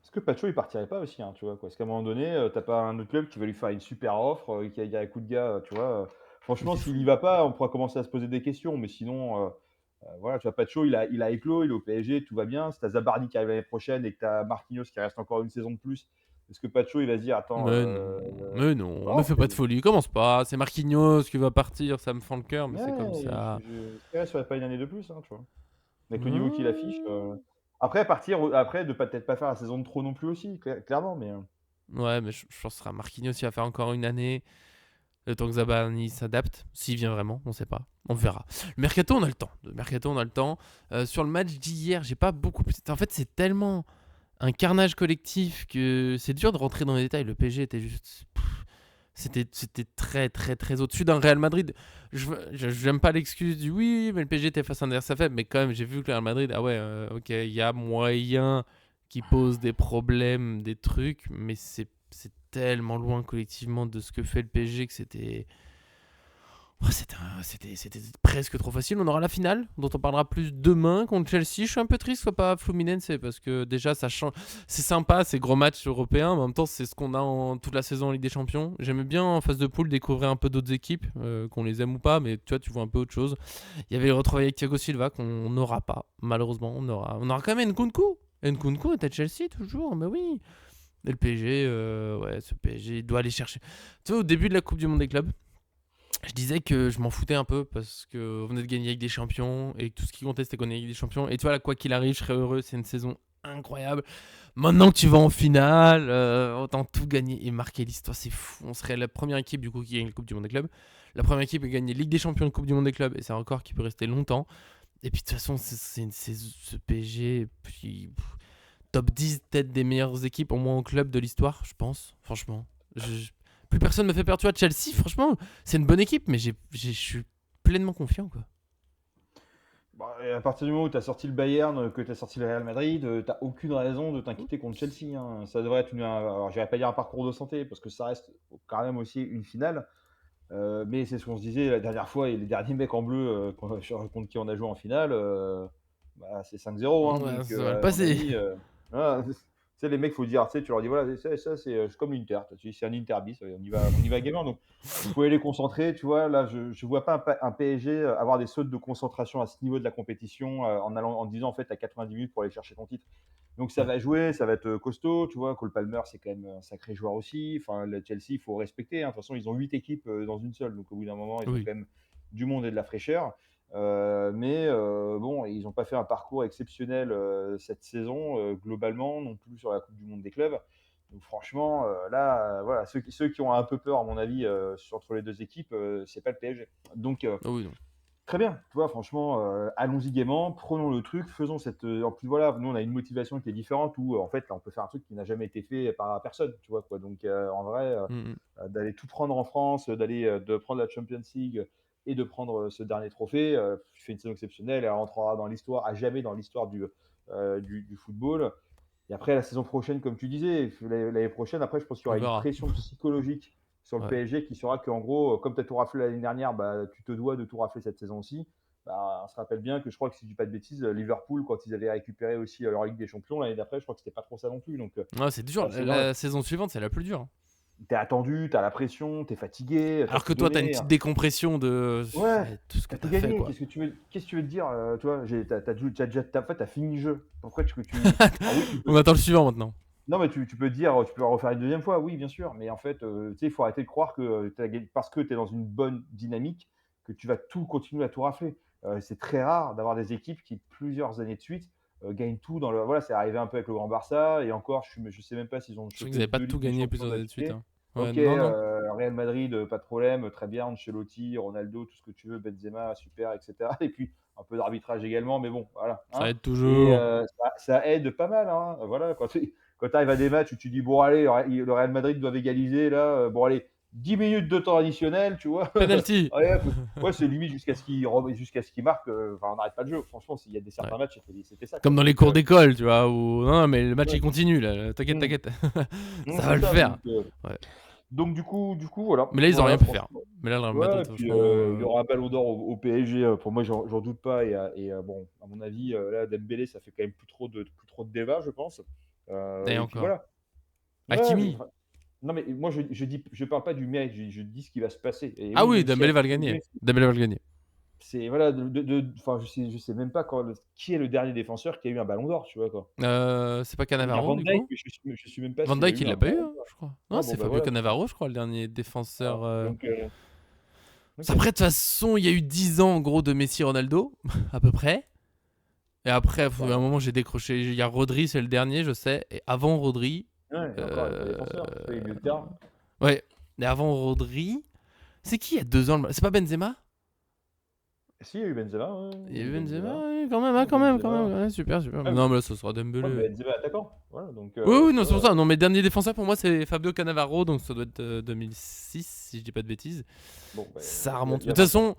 est-ce que Pacho, il partirait pas aussi, hein, tu vois, quoi? Parce qu'à un moment donné, tu pas un autre club qui va lui faire une super offre, qui va dire: «Écoute gars, tu vois,
Mais
franchement
il est
s'il y
fou.
va pas, on pourra commencer à se poser des questions, mais sinon, voilà, tu vois, Pacho, il a éclos, il est au PSG, tout va bien. Si tu as Zabardi qui arrive l'année prochaine et que tu as Marquinhos qui reste encore une saison de plus, est-ce que Pacho, il va se dire: «Attends,
Mais non, me
non,
fais pas de folie, commence pas. C'est Marquinhos qui va partir, ça me fend le cœur, mais c'est comme
ouais,
ça.
est-ce qu'il resterait pas une année de plus, hein?» Tu vois? Avec le niveau qu'il affiche,
Euh,
après partir, après de peut-être pas faire la saison de trop non plus aussi, clairement, mais
Ouais, mais je pense que ce sera Marquinhos qui va faire encore une année. Le temps que Zabarni s'adapte, s'il vient vraiment, on sait pas. On verra. Le mercato, on a le temps. Le mercato, on a le temps. Sur le match d'hier, j'ai pas beaucoup plus. En fait, c'est tellement un carnage collectif que c'est dur de rentrer dans les détails. Le PSG était juste. C'était très, très, très au-dessus d'un Real Madrid. J'aime pas l'excuse du oui, mais le PSG était face à un adversaire faible. Mais quand même, j'ai vu que le Real Madrid, ah ouais, ok, il y a moyen qui pose des problèmes, des trucs, mais c'est tellement loin collectivement de ce que fait le PSG que c'était. Oh, c'était presque trop facile. On aura la finale, dont on parlera plus demain contre Chelsea. Je suis un peu triste, soit pas Fluminense, parce que déjà ça change. C'est sympa, ces gros matchs européens, mais en même temps c'est ce qu'on a en toute la saison en Ligue des Champions. J'aimais bien en phase de poule découvrir un peu d'autres équipes, qu'on les aime ou pas, mais tu vois un peu autre chose. Il y avait le retrouvailles avec Thiago Silva qu'on n'aura pas, malheureusement. On aura quand même Nkunku. Nkunku est à Chelsea toujours, mais oui. Et le PSG, ouais, ce PSG il doit aller chercher. Tu vois, au début de la Coupe du Monde des clubs, je disais que je m'en foutais un peu parce que venait de gagner avec des champions et que tout ce qui comptait c'était gagner avec des champions. Et tu vois, là, quoi qu'il arrive, je serais heureux. C'est une saison incroyable. Maintenant que tu vas en finale, autant tout gagner et marquer l'histoire. C'est fou. On serait la première équipe du coup qui gagne la Coupe du Monde des clubs. La première équipe à gagner Ligue des Champions et Coupe du Monde des clubs. Et c'est un record qui peut rester longtemps. Et puis de toute façon, ce PSG, puis, top 10 tête des meilleures équipes, au moins en club de l'histoire, je pense. Franchement. Plus personne me fait peur. Tu vois, Chelsea, franchement, c'est une bonne équipe, mais je suis pleinement confiant, quoi.
bah, et à partir du moment où tu as sorti le Bayern, que tu as sorti le Real Madrid, tu aucune raison de t'inquiéter contre Chelsea, hein. Ça devrait être alors j'irai pas dire un parcours de santé parce que ça reste quand même aussi une finale, mais c'est ce qu'on se disait la dernière fois et les derniers mecs en bleu, contre qui on a joué en finale, bah, c'est 5-0, hein,
Ouais,
donc
ça va le
à mon
passer.
avis, voilà, sais, les mecs, faut dire, tu sais, tu leur dis: «Voilà, ça, c'est comme l'Inter». Tu dis: «C'est un Inter bis, on y va gaiement», donc vous pouvez les concentrer, tu vois? Là, je vois pas un PSG, avoir des sautes de concentration à ce niveau de la compétition, en disant, en fait, tu as 90 minutes pour aller chercher ton titre. Donc ça
Ouais.
va jouer, ça va être, costaud, tu vois? Cole Palmer, c'est quand même un sacré joueur aussi. Enfin, le Chelsea, il faut respecter, hein. De toute façon, ils ont 8 équipes, dans une seule, donc au bout d'un moment, ils ont
Oui.
quand même du monde et de la fraîcheur. Mais bon, ils n'ont pas fait un parcours exceptionnel, cette saison, globalement, non plus sur la coupe du monde des clubs. Donc franchement, là, voilà, ceux qui ont un peu peur, à mon avis, entre les 2 équipes, c'est pas le PSG. Donc
Ah oui, non.
très bien, tu vois? Franchement, allons-y gaiement, prenons le truc, faisons cette, en plus, voilà, nous, on a une motivation qui est différente où, en fait, là, on peut faire un truc qui n'a jamais été fait par personne, tu vois, quoi? Donc en vrai,
Mmh mh.
d'aller tout prendre en France, de prendre la Champions League et de prendre, ce dernier trophée, tu fais une saison exceptionnelle, elle rentrera dans l'histoire, à jamais dans l'histoire du football. Et après la saison prochaine, comme tu disais, l'année prochaine, après, je pense qu'il y
On
aura une
verra.
pression psychologique sur le
Ouais.
PSG qui sera qu'en gros, comme tu as tout raflé l'année dernière, bah, tu te dois de tout rafler cette saison aussi. Bah, on se rappelle bien que je crois que, si je dis pas de bêtises, Liverpool, quand ils avaient récupéré aussi, leur Ligue des Champions l'année d'après, je crois que c'était pas trop ça non plus. Donc
Ouais, c'est dur.
bah, c'est normal.
La saison suivante, c'est la plus dure, hein.
Tu es attendu, tu as la pression, tu es fatigué, tu as
Alors que
tout
toi, tu as une
donné,
petite
hein.
décompression de
Ouais,
tout ce
tu
que
as
tu
tout
as fait,
gagné.
quoi.
Qu'est-ce que tu veux te dire, tu vois? Tu as déjà tu fini le jeu. Pourquoi alors oui, tu peux.
On attend le suivant maintenant.
Non, mais tu peux dire, tu peux le refaire une deuxième fois, oui, bien sûr, mais en fait, tu sais, il faut arrêter de croire que, tu as gagné parce que tu es dans une bonne dynamique, que tu vas tout continuer à tout rafler. C'est très rare d'avoir des équipes qui, plusieurs années de suite, gagnent tout dans le voilà, c'est arrivé un peu avec le Grand Barça, et encore, je sais même pas s'ils ont
Je crois qu'ils
chopé
avaient pas
2
tout
Ligues des
gagné
Champions
plusieurs années de suite,
d'affilée.
hein. Ouais,
OK,
non, non.
Real Madrid, pas de problème, très bien, Ancelotti, Ronaldo, tout ce que tu veux, Benzema, super, et cetera, et puis un peu d'arbitrage également, mais bon, voilà,
Ça
hein.
aide
Et
toujours.
ça aide pas mal, hein, voilà, quand tu arrives à des matchs où tu dis: «Bon allez, le Real Madrid doivent égaliser là, bon allez, 10 minutes de temps additionnel», tu vois?
Penalty!
Allez hop, ouais, c'est limite jusqu'à ce qu'ils marquent, enfin on n'arrête pas le jeu. Franchement, s'il y a
Ouais.
certains matchs, c'était ça, quoi.
Comme dans les
Donc
cours d'école, tu vois? Où non, non, mais le match,
ouais.
il continue là, t'inquiète,
Mmh.
t'inquiète.
Mmh,
Ça
c'est
va le
ça,
faire. Ouais.
du coup, voilà,
Mais là, ils ont rien
voilà,
pu faire.
franchement.
Mais là, le Real
Ouais, et
Madrid,
puis,
franchement,
il y aura un ballon d'or au PSG, pour moi, j'en doute pas, et bon, à mon avis, là, Dembélé, ça fait quand même plus trop de débat, je pense.
et
Et puis
encore.
voilà. Ouais, mais
Hakimi!
enfin, non, mais moi, je parle pas du mérite, je dis ce qui va se passer, et
Ah
oui,
oui,
même si à
Dembélé va le
premier
gagner.
degré,
Dembélé va le gagner.
c'est voilà, enfin, je sais même pas qui est le dernier défenseur qui a eu un ballon d'or, tu vois, quoi?
C'est pas
Il y a
Cannavaro,
Van
du
Dijk,
coup?
mais je suis même pas
Van
s'il a
Dijk,
eu
il
un
l'a pas eu,
ballon
hein,
d'or.
je crois. Non,
Ah
c'est
bon, bah,
Fabio
voilà, donc
Cannavaro, je crois, le dernier défenseur,
voilà, donc OK.
Après, de toute façon, il y a eu 10 ans, en gros, de Messi Ronaldo, à peu près. Et après, à un
Bah,
moment, j'ai décroché. Il y a Rodri, c'est le dernier, je sais. Et avant Rodri.
ouais, et encore, il est pas
euh,
défenseur, c'est pas les milieux de terrain.
Ouais. Et avant Rodri. C'est qui il y a 2 ans C'est pas Benzema?
Si, il y a eu Benzema, ouais,
Il
il
y
y
a
a eu
eu Benzema,
Benzema.
ouais, quand même, hein,
Ouais,
quand même, quand
Benzema.
même. Ouais, super, super.
Ah,
Non, mais là, ce sera
ouais,
Dembélé.
mais Benzema attaquant. Voilà, donc
Oui, oui, non,
tu
c'est pour
vois?
ça. Non, mes derniers défenseurs pour moi, c'est Fabio Cannavaro, donc ça doit être 2006, si je dis pas de bêtises.
Bon, bah,
Ça
il y a
remonte.
il y
Mais
a
de toute
20 ans.
façon,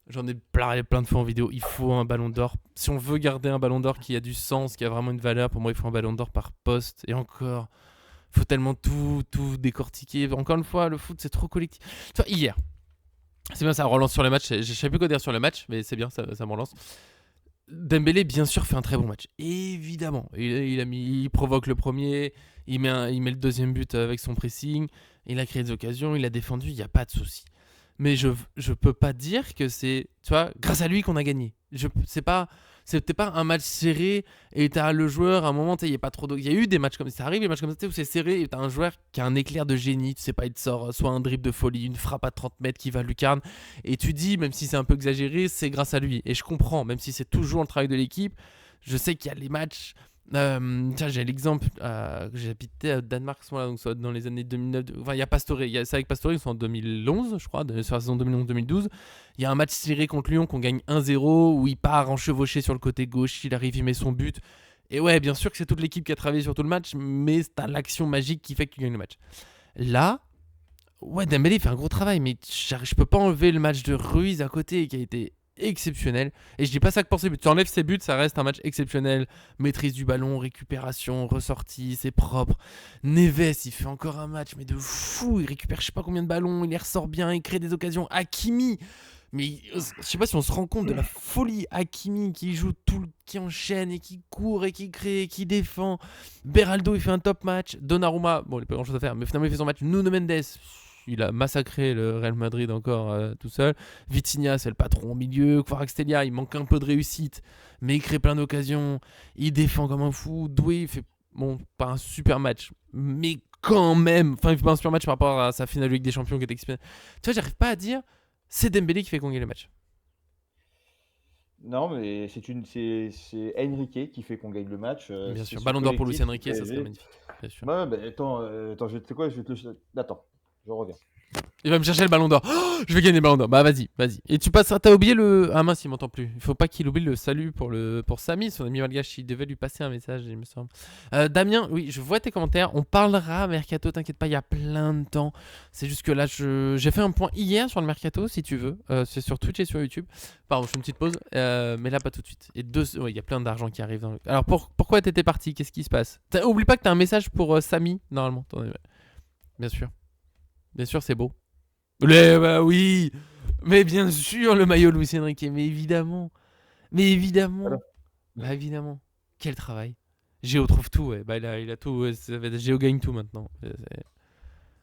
j'en ai parlé plein de fois en vidéo. Il faut un ballon d'or. Si on veut garder un ballon d'or qui a du sens, qui a vraiment une valeur, pour moi, il faut un ballon d'or par poste. Et encore, il faut tellement tout décortiquer. Encore une fois, le foot, c'est trop collectif. Tu vois, hier, c'est bien, ça relance sur le match. Je sais plus quoi dire sur le match, mais c'est bien, ça me relance. Dembélé, bien sûr, fait un très bon match. Évidemment. Il provoque le premier, il met le deuxième but avec son pressing, il a créé des occasions, il a défendu, il n'y a pas de souci. Mais je peux pas dire que c'est, tu vois, grâce à lui qu'on a gagné. C'était pas un match serré et t'as le joueur, à un moment, il y a pas trop il y a eu des matchs comme ça, arrive, des matchs comme ça où c'est serré et t'as un joueur qui a un éclair de génie, tu sais pas, il te sort soit un dribble de folie, une frappe à 30 mètres qui va lucarne, et tu dis, même si c'est un peu exagéré, c'est grâce à lui. Et je comprends, même si c'est toujours le travail de l'équipe, je sais qu'il y a les matchs. Tiens, j'ai l'exemple que j'habitais à Danemark, ce moment-là, donc ça doit être dans les années 2009. Enfin, il y a Pastore, c'est avec Pastore, ils sont en 2011, je crois, sur la saison 2011-2012. Il y a un match serré contre Lyon qu'on gagne 1-0, où il part en chevauché sur le côté gauche, il arrive, il met son but. Et ouais, bien sûr que c'est toute l'équipe qui a travaillé sur tout le match, mais c'est l'action magique qui fait que tu gagnes le match. Là, ouais, Dembélé fait un gros travail, mais je peux pas enlever le match de Ruiz à côté qui a été exceptionnel. Et je dis pas ça que pour ses buts. Tu enlèves ses buts, ça reste un match exceptionnel. Maîtrise du ballon, récupération, ressortie, c'est propre. Neves, il fait encore un match, mais de fou. Il récupère je sais pas combien de ballons, il les ressort bien, il crée des occasions. Hakimi, Mais je sais pas si on se rend compte de la folie. Hakimi qui joue qui enchaîne et qui court et qui crée et qui défend. Beraldo il fait un top match. Donnarumma, bon il n'a pas grand chose à faire, mais finalement il fait son match. Nuno Mendes, il a massacré le Real Madrid encore tout seul. Vitinha c'est le patron au milieu. Kvaratskhelia il manque un peu de réussite, mais il crée plein d'occasions. Il défend comme un fou. Doué il fait bon pas un super match, mais quand même, enfin il fait pas un super match par rapport à sa finale de Ligue des Champions qui était exceptionnelle. Tu vois, j'arrive pas à dire c'est Dembélé qui fait qu'on gagne le match.
Non, mais c'est Enrique qui fait qu'on gagne le match,
Bien
c'est
sûr.
ce
Ballon d'or pour
collectif,
Luis
c'est
Enrique, ça serait
PSG.
magnifique. Bien sûr.
Ouais, bah, attends, tu sais quoi? Je vais te le attends, je reviens.
Il va me chercher le ballon d'or. Oh, je vais gagner le ballon d'or. Bah vas-y, vas-y. Et tu passes. T'as oublié le. Ah mince, il m'entend plus. Il faut pas qu'il oublie le salut pour Samy, son ami malgache. Il devait lui passer un message, il me semble. Damien, oui, je vois tes commentaires. On parlera mercato, t'inquiète pas, il y a plein de temps. C'est juste que là, j'ai fait un point hier sur le mercato, si tu veux. C'est sur Twitch et sur YouTube. Pardon, je fais une petite pause. Mais là, pas tout de suite. Et il y a plein d'argent qui arrive. Alors pourquoi t'étais parti? Qu'est-ce qui se passe? Oublie pas que t'as un message pour Samy, normalement. Attendez, ouais. Bien sûr. Bien sûr, c'est beau. Bah oui, mais bien sûr le maillot Luis Enrique, mais évidemment,
Voilà.
bah évidemment, quel travail. Géo trouve tout, ouais. Bah il a tout, ouais. Géo gagne tout maintenant.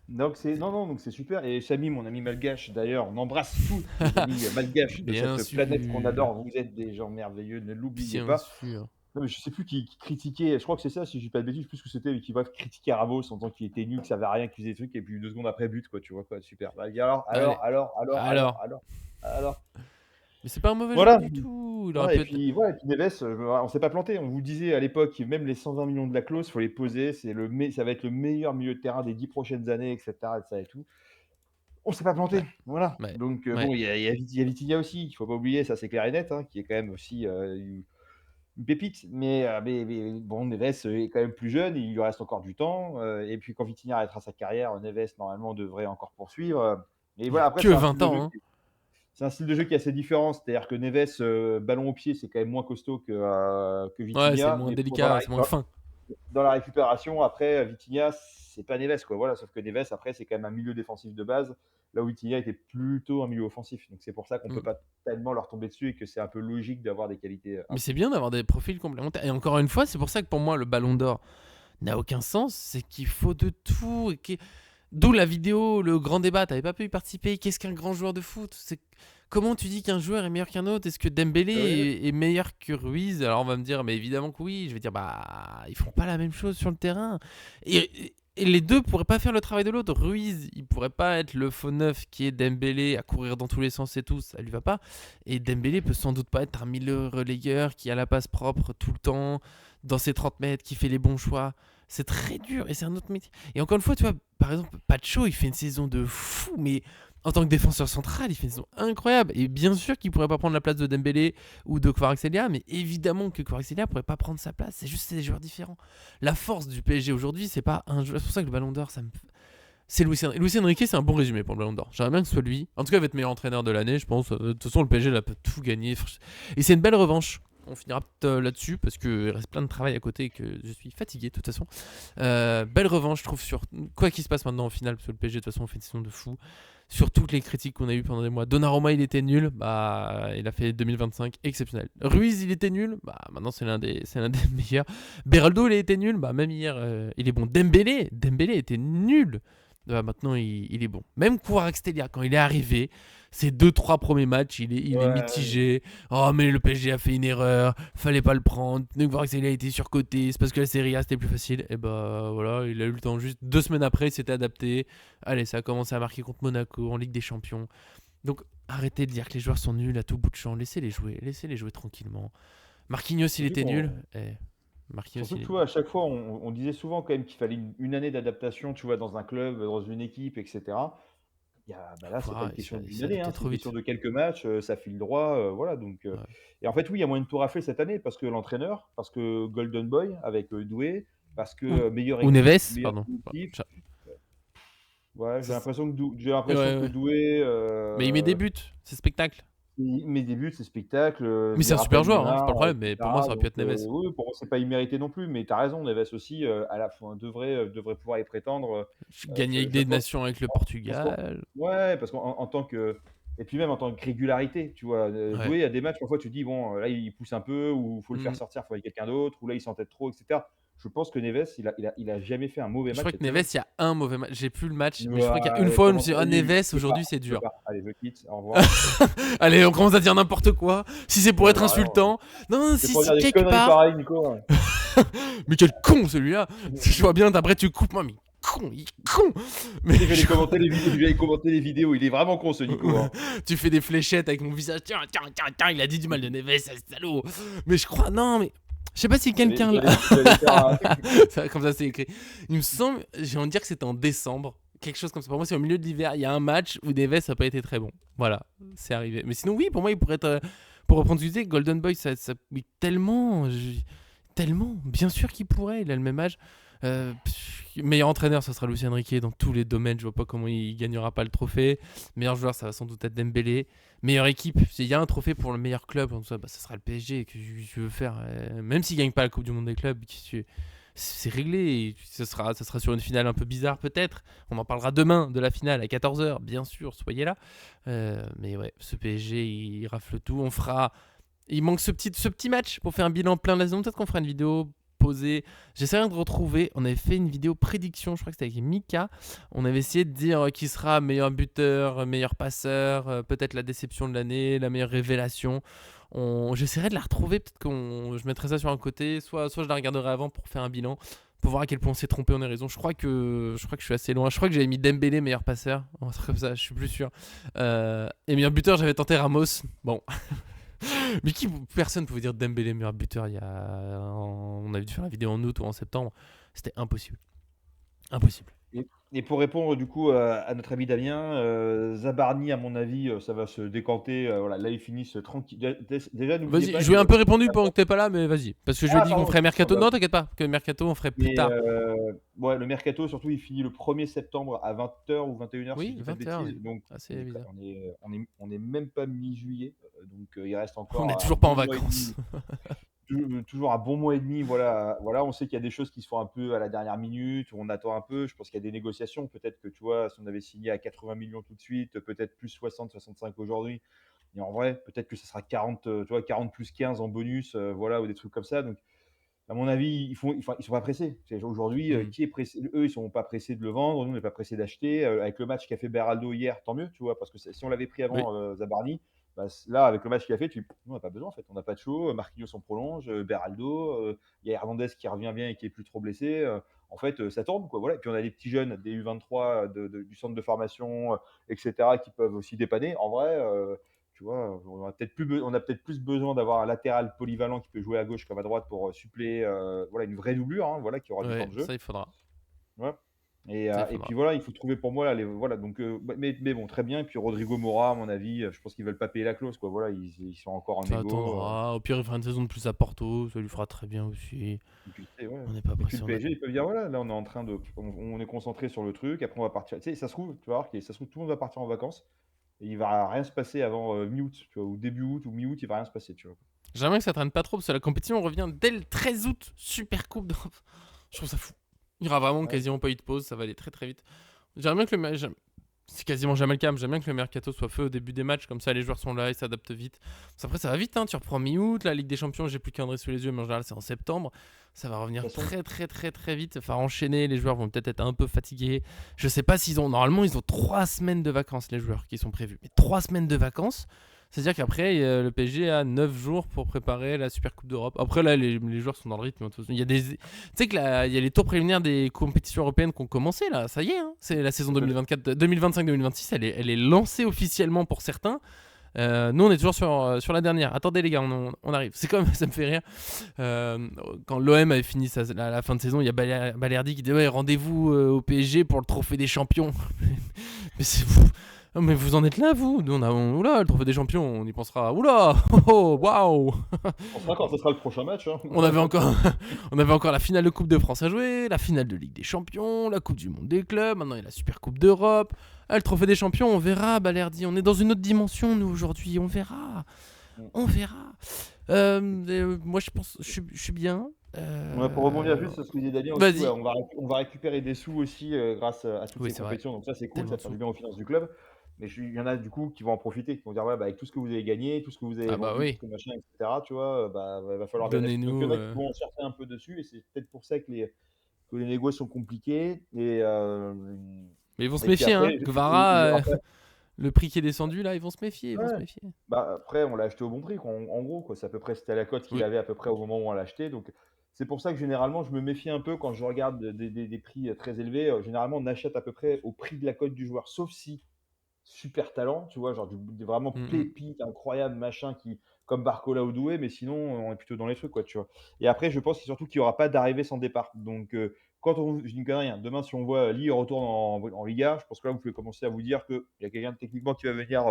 Donc c'est super et Samy, mon ami malgache d'ailleurs, on embrasse tous les amis, malgaches de
Bien
cette planète qu'on
sûr,
adore. Vous êtes des gens merveilleux, ne l'oubliez
bien
pas.
sûr.
Non, mais je sais plus qui critiquait, je crois que c'est ça, si je dis pas de bêtises, plus que c'était qui va critiquer Ramos en disant qu'il était nul, que ça avait rien, qu'il faisait des trucs, et puis 2 secondes après, but, quoi, tu vois, quoi, super. Bah, il dit alors,
Allez,
alors, alors, alors, alors,
alors,
alors, alors.
mais c'est pas un mauvais joueur
Voilà.
du tout. Il aurait
Ouais,
pu être.
et puis Neves, on s'est pas planté. On vous disait à l'époque, même les 120 millions de la clause, faut les poser. Ça va être le meilleur milieu de terrain des 10 prochaines années, etc., et ça et tout. On s'est pas planté,
Ouais,
voilà.
ouais,
Donc
ouais.
bon, il y a Vitinha aussi, il faut pas oublier, ça c'est clair et net, hein, qui est quand même aussi une pépite. Mais bon, Neves est quand même plus jeune, il lui reste encore du temps. Et puis quand Vitinha arrêtera sa carrière, Neves normalement devrait encore poursuivre. Mais
Il a
voilà, après
que 20 ans, hein.
c'est un style de jeu qui est assez différent. C'est-à-dire que Neves, ballon au pied, c'est quand même moins costaud que
Ouais, c'est
Vitinha.
moins
Mais
délicat, c'est moins fin.
dans la récupération, après, Vitinha, c'est pas Neves, quoi. Voilà, sauf que Neves, après, c'est quand même un milieu défensif de base, là où Vitinha était plutôt un milieu offensif. Donc c'est pour ça qu'on peut
Mm.
pas tellement leur tomber dessus et que c'est un peu logique d'avoir des qualités
Mais
un
c'est
peu.
bien d'avoir des profils complémentaires. Et encore une fois, c'est pour ça que pour moi, le ballon d'or n'a aucun sens. C'est qu'il faut de tout. D'où la vidéo, le grand débat. T'avais pas pu y participer. Qu'est-ce qu'un grand joueur de foot? Comment tu dis qu'un joueur est meilleur qu'un autre? Est-ce que Dembélé
Oui, oui.
est meilleur que Ruiz? Alors on va me dire, mais évidemment que oui. Je vais dire, bah, ils font pas la même chose sur le terrain. Et les deux pourraient pas faire le travail de l'autre. Ruiz, il pourrait pas être le faux neuf qui est Dembélé à courir dans tous les sens et tout, ça lui va pas. Et Dembélé peut sans doute pas être un milieu relayeur qui a la passe propre tout le temps, dans ses 30 mètres, qui fait les bons choix. C'est très dur et c'est un autre métier. Et encore une fois, tu vois, par exemple, Pacho, il fait une saison de fou, mais en tant que défenseur central, il fait une saison incroyable. Et bien sûr qu'il pourrait pas prendre la place de Dembélé ou de Kvaratskhelia, mais évidemment que Kvaratskhelia pourrait pas prendre sa place. C'est juste c'est des joueurs différents. La force du PSG aujourd'hui, c'est pas un joueur. C'est pour ça que le Ballon d'Or, c'est Luis Enrique. Luis Enrique, c'est un bon résumé pour le Ballon d'Or. J'aimerais bien que ce soit lui. En tout cas, il va être meilleur entraîneur de l'année, je pense. De toute façon, le PSG là, peut tout gagner. Et c'est une belle revanche. On finira peut-être là-dessus parce qu'il reste plein de travail à côté et que je suis fatigué de toute façon. Belle revanche, je trouve, sur quoi qu'il se passe maintenant en finale, parce que le PSG, de toute façon, on fait une saison de fou. Sur toutes les critiques qu'on a eues pendant des mois. Donnarumma, il était nul, bah, il a fait 2025 exceptionnel. Ruiz, il était nul, bah, maintenant c'est l'un des meilleurs. Beraldo, il a été nul, bah, même hier, il est bon. Dembélé était nul. Bah, maintenant, il est bon. Même Kvaratskhelia, quand il est arrivé, ses 2-3 premiers matchs, il est
Ouais,
mitigé. Oh, mais le PSG a fait une erreur, fallait pas le prendre. Kvaratskhelia a été surcoté, c'est parce que la Serie A c'était plus facile. Et bah voilà, il a eu le temps. Juste 2 semaines après, il s'était adapté. Allez, ça a commencé à marquer contre Monaco en Ligue des Champions. Donc arrêtez de dire que les joueurs sont nuls à tout bout de champ. Laissez-les jouer tranquillement. Marquinhos, il
surtout
était nul.
qu'on
Marquinhos,
Surtout
il
que,
est
tu
nul.
vois, à chaque fois, on disait souvent quand même qu'il fallait une année d'adaptation, tu vois, dans un club, dans une équipe, etc. Bah là, c'est pas
Pouah,
une question
il
d'une
s'est
année,
adapté
hein, c'est
trop
une question
vite.
de quelques matchs, ça file droit, voilà. Donc,
Ouais.
et en fait, oui, il y a moyen de tout rafler cette année parce que l'entraîneur, parce que Golden Boy avec Doué, parce que
Ou,
meilleure
ou
équipe,
Neves,
meilleur
pardon.
collectif.
Ça-
Ouais,
ça-
j'ai
ouais,
l'impression que
ouais.
Doué,
Mais il met des buts, c'est spectacle.
mes débuts, c'est spectacle.
Mais
Je
c'est
les
un super
rappelle
joueur, hein, c'est pas le
Neymar,
problème. Mais pour moi,
etc.
ça aurait pu
Donc,
être Neves.
oui, pour moi, c'est pas immérité non plus. Mais tu as raison, Neves aussi, à la fin, devrait pouvoir y prétendre.
Gagner avec des
Je pense,
nations avec le
parce qu'en
Portugal.
ouais, parce qu'en en tant que Et puis même en tant que régularité, tu vois?
Ouais.
Jouer à des matchs, parfois tu te dis: «Bon, là, il pousse un peu ou faut le faire
Mmh.
sortir, faut aller quelqu'un d'autre ou là, il s'entête trop» et cetera. Je pense que Neves, il a jamais fait un mauvais
Je
match
crois que
cette
Neves,
saison.
il y a un mauvais match. J'ai plus le match, mais je crois qu'il y a une
Ouah,
fois où je me
comment
suis dit:
ça
«Ah
y est,
Neves,
je peux pas,
aujourd'hui, c'est
je peux
dur».
pas. Allez, je quitte, au revoir.
Allez, on commence à dire n'importe quoi. Si c'est pour être
Vraiment,
insultant. Non,
c'est
si,
pour
si
dire des
quelque
conneries
part.
pareilles, Nico, hein.
Mais quel con celui-là. Je vois bien, après tu coupes moi, mais con, il est con. Mais
Il va commenter les vidéos, il va aller commenter les vidéos, il est vraiment con ce Nico, hein.
tu fais des fléchettes avec mon visage. Tiens, tiens, tiens, tiens, il a dit du mal de Neves, ce salaud. Mais je crois, non, mais je sais pas si quelqu'un là.
J'allais faire un
Comme ça, c'est écrit. Il me semble, j'ai envie de dire que c'était en décembre. Quelque chose comme ça. Pour moi, c'est au milieu de l'hiver. Il y a un match où Neves n'a pas été très bon. Voilà, c'est arrivé. Mais sinon, oui, pour moi, il pourrait être. Pour reprendre ce que tu disais, Golden Boy, oui, tellement. Tellement. Bien sûr qu'il pourrait. Il a le même âge. Meilleur entraîneur, ça sera Luis Enrique dans tous les domaines. Je vois pas comment il gagnera pas le trophée. Meilleur joueur, ça va sans doute être Dembélé. Meilleure équipe, s'il y a un trophée pour le meilleur club, ça sera le PSG. Que tu veux faire, même s'il gagne pas la Coupe du Monde des clubs, c'est réglé. Et ça sera sur une finale un peu bizarre peut-être. On en parlera demain de la finale à 14h, bien sûr, soyez là. Mais ouais, ce PSG, il rafle tout. Il manque ce petit match pour faire un bilan plein de la saison. Peut-être qu'on fera une vidéo posée. J'essaierai de retrouver. On avait fait une vidéo prédiction, je crois que c'était avec Mika. On avait essayé de dire qui sera meilleur buteur, meilleur passeur, peut-être la déception de l'année, la meilleure révélation. J'essaierai de la retrouver. Peut-être je mettrai ça sur un côté. Soit je la regarderai avant pour faire un bilan. Pour voir à quel point on s'est trompé, on a raison. Je crois que je suis assez loin. Je crois que j'avais mis Dembélé meilleur passeur. Un truc comme ça, je suis plus sûr. Et meilleur buteur, j'avais tenté Ramos. Bon. Mais personne pouvait dire Dembélé meilleur buteur. On avait dû faire la vidéo en août ou en septembre. C'était impossible. Impossible.
Et pour répondre du coup à notre ami Damien, Zabarni à mon avis, ça va se décanter, voilà, là ils finissent tranquille. Déjà n'oubliez
Vas-y,
pas
je lui ai
que
un peu répondu pendant que t'es pas là, mais vas-y. Parce que je lui ai
ah
dit qu'on
pardon,
ferait
excuse-moi,
Mercato.
bah,
Non, t'inquiète pas, que Mercato, on ferait plus
mais
tard.
ouais, le mercato surtout il finit le 1er septembre à 20h ou 21h si je
Oui,
dis pas de
20h,
bêtises,
oui.
donc
Assez bizarre.
on est même pas mi-juillet, donc il reste
On est
encore un
toujours pas en
bon mois et
vacances.
demi. Toujours un bon mois et demi, voilà, on sait qu'il y a des choses qui se font un peu à la dernière minute, on attend un peu. Je pense qu'il y a des négociations. Peut-être que, tu vois, si on avait signé à 80 millions tout de suite, peut-être plus 60, 65 aujourd'hui. Et en vrai, peut-être que ça sera 40, tu vois, 40 plus 15 en bonus, voilà, ou des trucs comme ça. Donc, à mon avis, ils sont pas pressés. Aujourd'hui,
Hmm.
qui est pressé? Eux, ils sont pas pressés de le vendre. Nous, on n'est pas pressés d'acheter. Avec le match qu'a fait Beraldo hier, tant mieux, tu vois, parce que si on l'avait pris
Oui.
avant Zabarni, bah, là, avec le match qu'il a fait, on n'a pas besoin en fait. On n'a pas de show. Marquinhos on prolonge, Beraldo, il y a Hernandez qui revient bien et qui est plus trop blessé. En fait, ça tourne quoi. Voilà. Et puis on a des petits jeunes, des U23 du centre de formation, etc., qui peuvent aussi dépanner. En vrai, tu vois, on a peut-être plus besoin d'avoir un latéral polyvalent qui peut jouer à gauche comme à droite pour suppléer, voilà, une vraie doublure, hein, voilà, qui aura du temps
Ouais,
de jeu.
ça il faudra.
Ouais.
Ça il
Et
faudra.
puis voilà, il faut trouver pour moi là, voilà, donc mais bon, très bien. Et puis Rodrigo Mora, à mon avis, je pense qu'ils veulent pas payer la clause, quoi. Voilà, ils sont encore en
Ça
négo.
attendra. Au pire, il fera une saison de plus à Porto. Ça lui fera très bien aussi.
Et puis, tu sais, ouais.
On n'est pas
Et puis
pressé.
le PSG, ils peuvent dire voilà, là, on est en train de, on est concentré sur le truc. Après, on va partir. Tu sais, ça se trouve, tu vas voir, ça se trouve, tout le monde va partir en vacances et il va rien se passer avant mi-août, tu vois, ou début août ou mi-août, il va rien se passer, tu vois.
J'aimerais que ça traîne pas trop parce que la compétition revient dès le 13 août. Super Coupe d'Europe. Je trouve ça fou. Il y aura vraiment
Ouais.
quasiment pas eu de pause. Ça va aller très très vite. J'aimerais bien que c'est quasiment jamais le cas, mais j'aime bien que le mercato soit fait au début des matchs, comme ça les joueurs sont là, ils s'adaptent vite. Parce qu'après ça va vite, hein, tu reprends mi-août, la Ligue des Champions, j'ai plus qu'un calendrier sous les yeux, mais en général c'est en septembre. Ça va revenir
De toute façon,
très très très très vite, enfin enchaîner, les joueurs vont peut-être être un peu fatigués. Je sais pas s'ils ont, normalement ils ont 3 semaines de vacances les joueurs qui sont prévus. Mais 3 semaines de vacances, c'est-à-dire qu'après le PSG a 9 jours pour préparer la Super Coupe d'Europe. Après là les joueurs sont dans le rythme, il y a tu sais que il y a les tours préliminaires des compétitions européennes qui ont commencé là, ça y est, hein. C'est la saison 2024, 2025-2026, elle est lancée officiellement pour certains. Nous on est toujours sur la dernière. Attendez les gars, on arrive. C'est comme ça me fait rire. Quand l'OM avait fini la fin de saison, il y a Balerdi qui dit ouais, rendez-vous au PSG pour le trophée des champions. Mais c'est fou. Oh, mais vous en êtes là, vous? Nous, oula, le trophée des champions, on y pensera. Oula, oh, waouh!
on sera quand ce sera le prochain match, hein.
On avait encore, on avait encore la finale de Coupe de France à jouer, la finale de Ligue des Champions, la Coupe du Monde des clubs, maintenant il y a la Super Coupe d'Europe. Ah, le trophée des champions, on verra, Balerdi. On est dans une autre dimension, nous, aujourd'hui. On verra.
Mm.
On verra. Moi, je pense, je suis bien.
Ouais, pour rebondir juste sur ce que disait Damien aussi, ouais,
Vas-y.
on va récupérer des sous aussi grâce à toutes
Oui,
ces
c'est vrai.
compétitions. Donc ça, c'est cool,
Tellement
ça
de
fait du
sous.
bien aux finances du club. Mais il y en a du coup qui vont en profiter, qui vont dire: «Ouais, bah, avec tout ce que vous avez gagné, tout ce que vous avez
Ah bah
vendu, tout ce
oui,
que machin et cetera», tu vois? Bah, va falloir bien acheter. Donc il y en
donnez-nous.
a qui vont surfer un peu dessus et c'est peut-être pour ça que les négos sont compliqués
Mais ils vont se
et puis
méfier, hein.
après
Gvara,
après
le prix qui est descendu là, ils vont se méfier, ils vont se
ouais,
méfier.
bah, après on l'a acheté au bon prix quoi, en gros quoi. C'est à peu près c'était la cote qu'il
Oui.
avait à peu près au moment où on l'a acheté donc c'est pour ça que généralement je me méfie un peu quand je regarde des prix, très élevés, généralement on achète à peu près au prix de la cote du joueur. Sauf si super talent, tu vois? Genre vraiment
Mmh mh.
pépite incroyable, machin, qui comme Barcola ou Doué, mais sinon, on est plutôt dans les trucs, quoi, tu vois? Et après, je pense surtout qu'il y aura pas d'arrivée sans départ. Donc, quand on je dis une connerie, hein, demain, si on voit Ly retourne en Liga, je pense que là, vous pouvez commencer à vous dire qu'il y a quelqu'un techniquement qui va venir,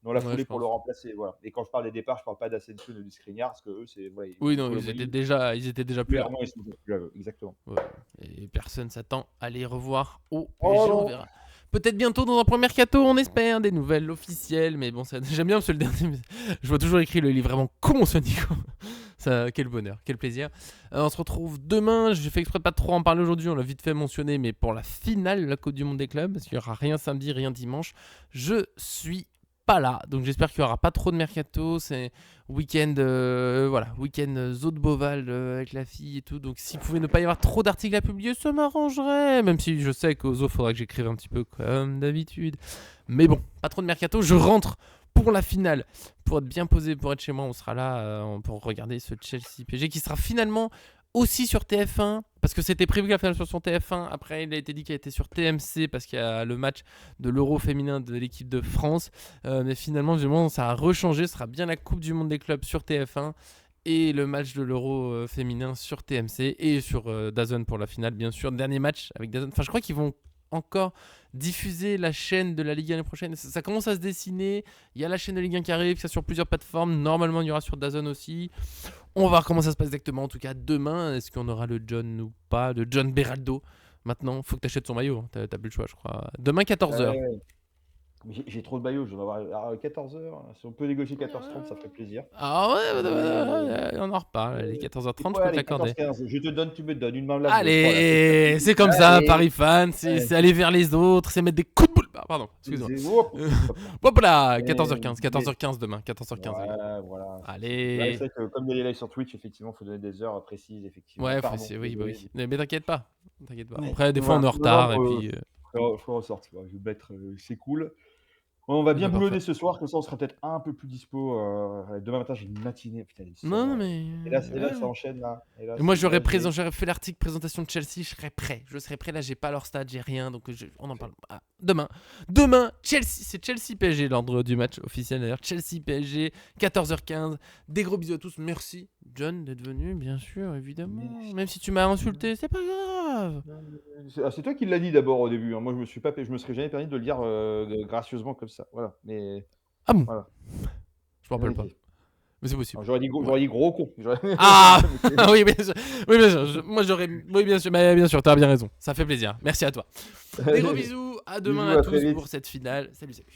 dans la
Ouais,
foulée
je
pour le
pense.
remplacer, voilà. Et quand je parle des départs, je parle pas d'Asensio ou de Skriniar parce qu'eux, c'est voilà,
Oui,
ils
non,
Colomboigny,
ils étaient déjà plus là.
clairement, ils sont plus là, exactement.
Ouais. Et personne s'attend à les revoir au
Oh
PSG, on
non!
verra. Peut-être bientôt dans un premier mercato, on espère, des nouvelles officielles, mais bon, ça, j'aime bien parce que le dernier, je vois toujours écrit, il est vraiment con ce Nico. Ça, quel bonheur, quel plaisir. On se retrouve demain, j'ai fait exprès de pas trop en parler aujourd'hui, on l'a vite fait mentionner, mais pour la finale de la Coupe du Monde des clubs, parce qu'il n'y aura rien samedi, rien dimanche, je suis pas là, donc j'espère qu'il n'y aura pas trop de mercato, c'est week-end, voilà, week-end Zo de Beauval avec la fille et tout. Donc s'il pouvait ne pas y avoir trop d'articles à publier, ça m'arrangerait. Même si je sais qu'au Zo, faudrait que j'écrive un petit peu comme d'habitude. Mais bon, pas trop de mercato. Je rentre pour la finale, pour être bien posé, pour être chez moi. On sera là pour regarder ce Chelsea PSG qui sera finalement aussi sur TF1 parce que c'était prévu que la finale soit sur TF1. Après, il a été dit qu'elle était sur TMC parce qu'il y a le match de l'Euro féminin de l'équipe de France. Mais finalement, ça a rechangé. Ce sera bien la Coupe du Monde des clubs sur TF1 et le match de l'Euro féminin sur TMC et sur DAZN pour la finale, bien sûr. Dernier match avec DAZN. Enfin, je crois qu'ils vont encore diffuser la chaîne de la Ligue 1 l'année prochaine. Ça commence à se dessiner. Il y a la chaîne de Ligue 1 qui arrive, qui est sur plusieurs plateformes. Normalement, il y aura sur DAZN aussi. On va voir comment ça se passe exactement. En tout cas, demain, est-ce qu'on aura le John ou pas? Le John Beraldo. Maintenant, faut que tu achètes son maillot. T'as plus le choix, je crois. Demain, 14h.
Ouais. Mais j'ai trop de maillots, je dois avoir à 14h, si on peut négocier 14h30, ça ferait plaisir.
Ah ouais,
Et
on en reparle. Les
c'est
14h30, je
quoi,
peux te
allez,
l'accorder.
14-15, je te donne, tu me donnes une main là, vous êtes 3 là, c'est
Allez,
parti.
c'est comme ça,
Allez,
Paris fan,
ouais,
c'est aller vers les autres, c'est mettre des coups de boule. Pardon, excuse-moi.
c'est hop, hop, hop.
Hop là,
Mais
14h15,
mais
14h15 demain, 14h15 les gars.
ouais, voilà, c'est tout. Ouais, c'est
Allez.
vrai que comme il y a les lives sur Twitch, effectivement, il faut donner des heures précises, effectivement.
Ouais,
Pardon,
oui, bah
désolé.
oui. Mais t'inquiète pas, t'inquiète pas.
Ouais,
Après, des fois, on
voilà.
est en
Non, non,
retard et puis.
faut ressortir, je vais mettre, c'est cool. On va
Eh
bien
ben, parfait.
boulonner ce soir, comme ça on sera peut-être un peu plus dispo, demain matin j'ai une matinée, putain il est
Non, non,
sombre.
mais.
Et là ça
Ouais.
enchaîne là, et là
Et moi,
là j'ai
j'aurais fait l'article présentation de Chelsea, je serais prêt. Je serais prêt. Là, j'ai pas leur stade, j'ai rien. Donc, on en parle. Ah, demain. Demain, Chelsea. C'est Chelsea PSG, l'ordre du match officiel d'ailleurs. Chelsea PSG, 14h15. Des gros bisous à tous. Merci, John, d'être venu, bien sûr, évidemment.
mais
Même si tu m'as insulté, c'est pas grave.
c'est toi qui l'as dit d'abord au début, hein. Moi je me serais jamais permis de le dire, gracieusement comme ça, voilà, mais
Ah bon?
voilà,
Je me
la
rappelle pas.
vérité.
Mais c'est
Alors
possible. Ouais.
j'aurais dit gros con,
Ah oui, bien sûr. Oui, bien sûr. Moi, j'aurais. Oui, bien sûr. Mais bien sûr, t'as bien raison. Ça fait plaisir. Merci à toi. Des gros
Allez,
bisous. À demain
bisous,
à
à très
tous pour
vite.
cette finale. Salut, salut.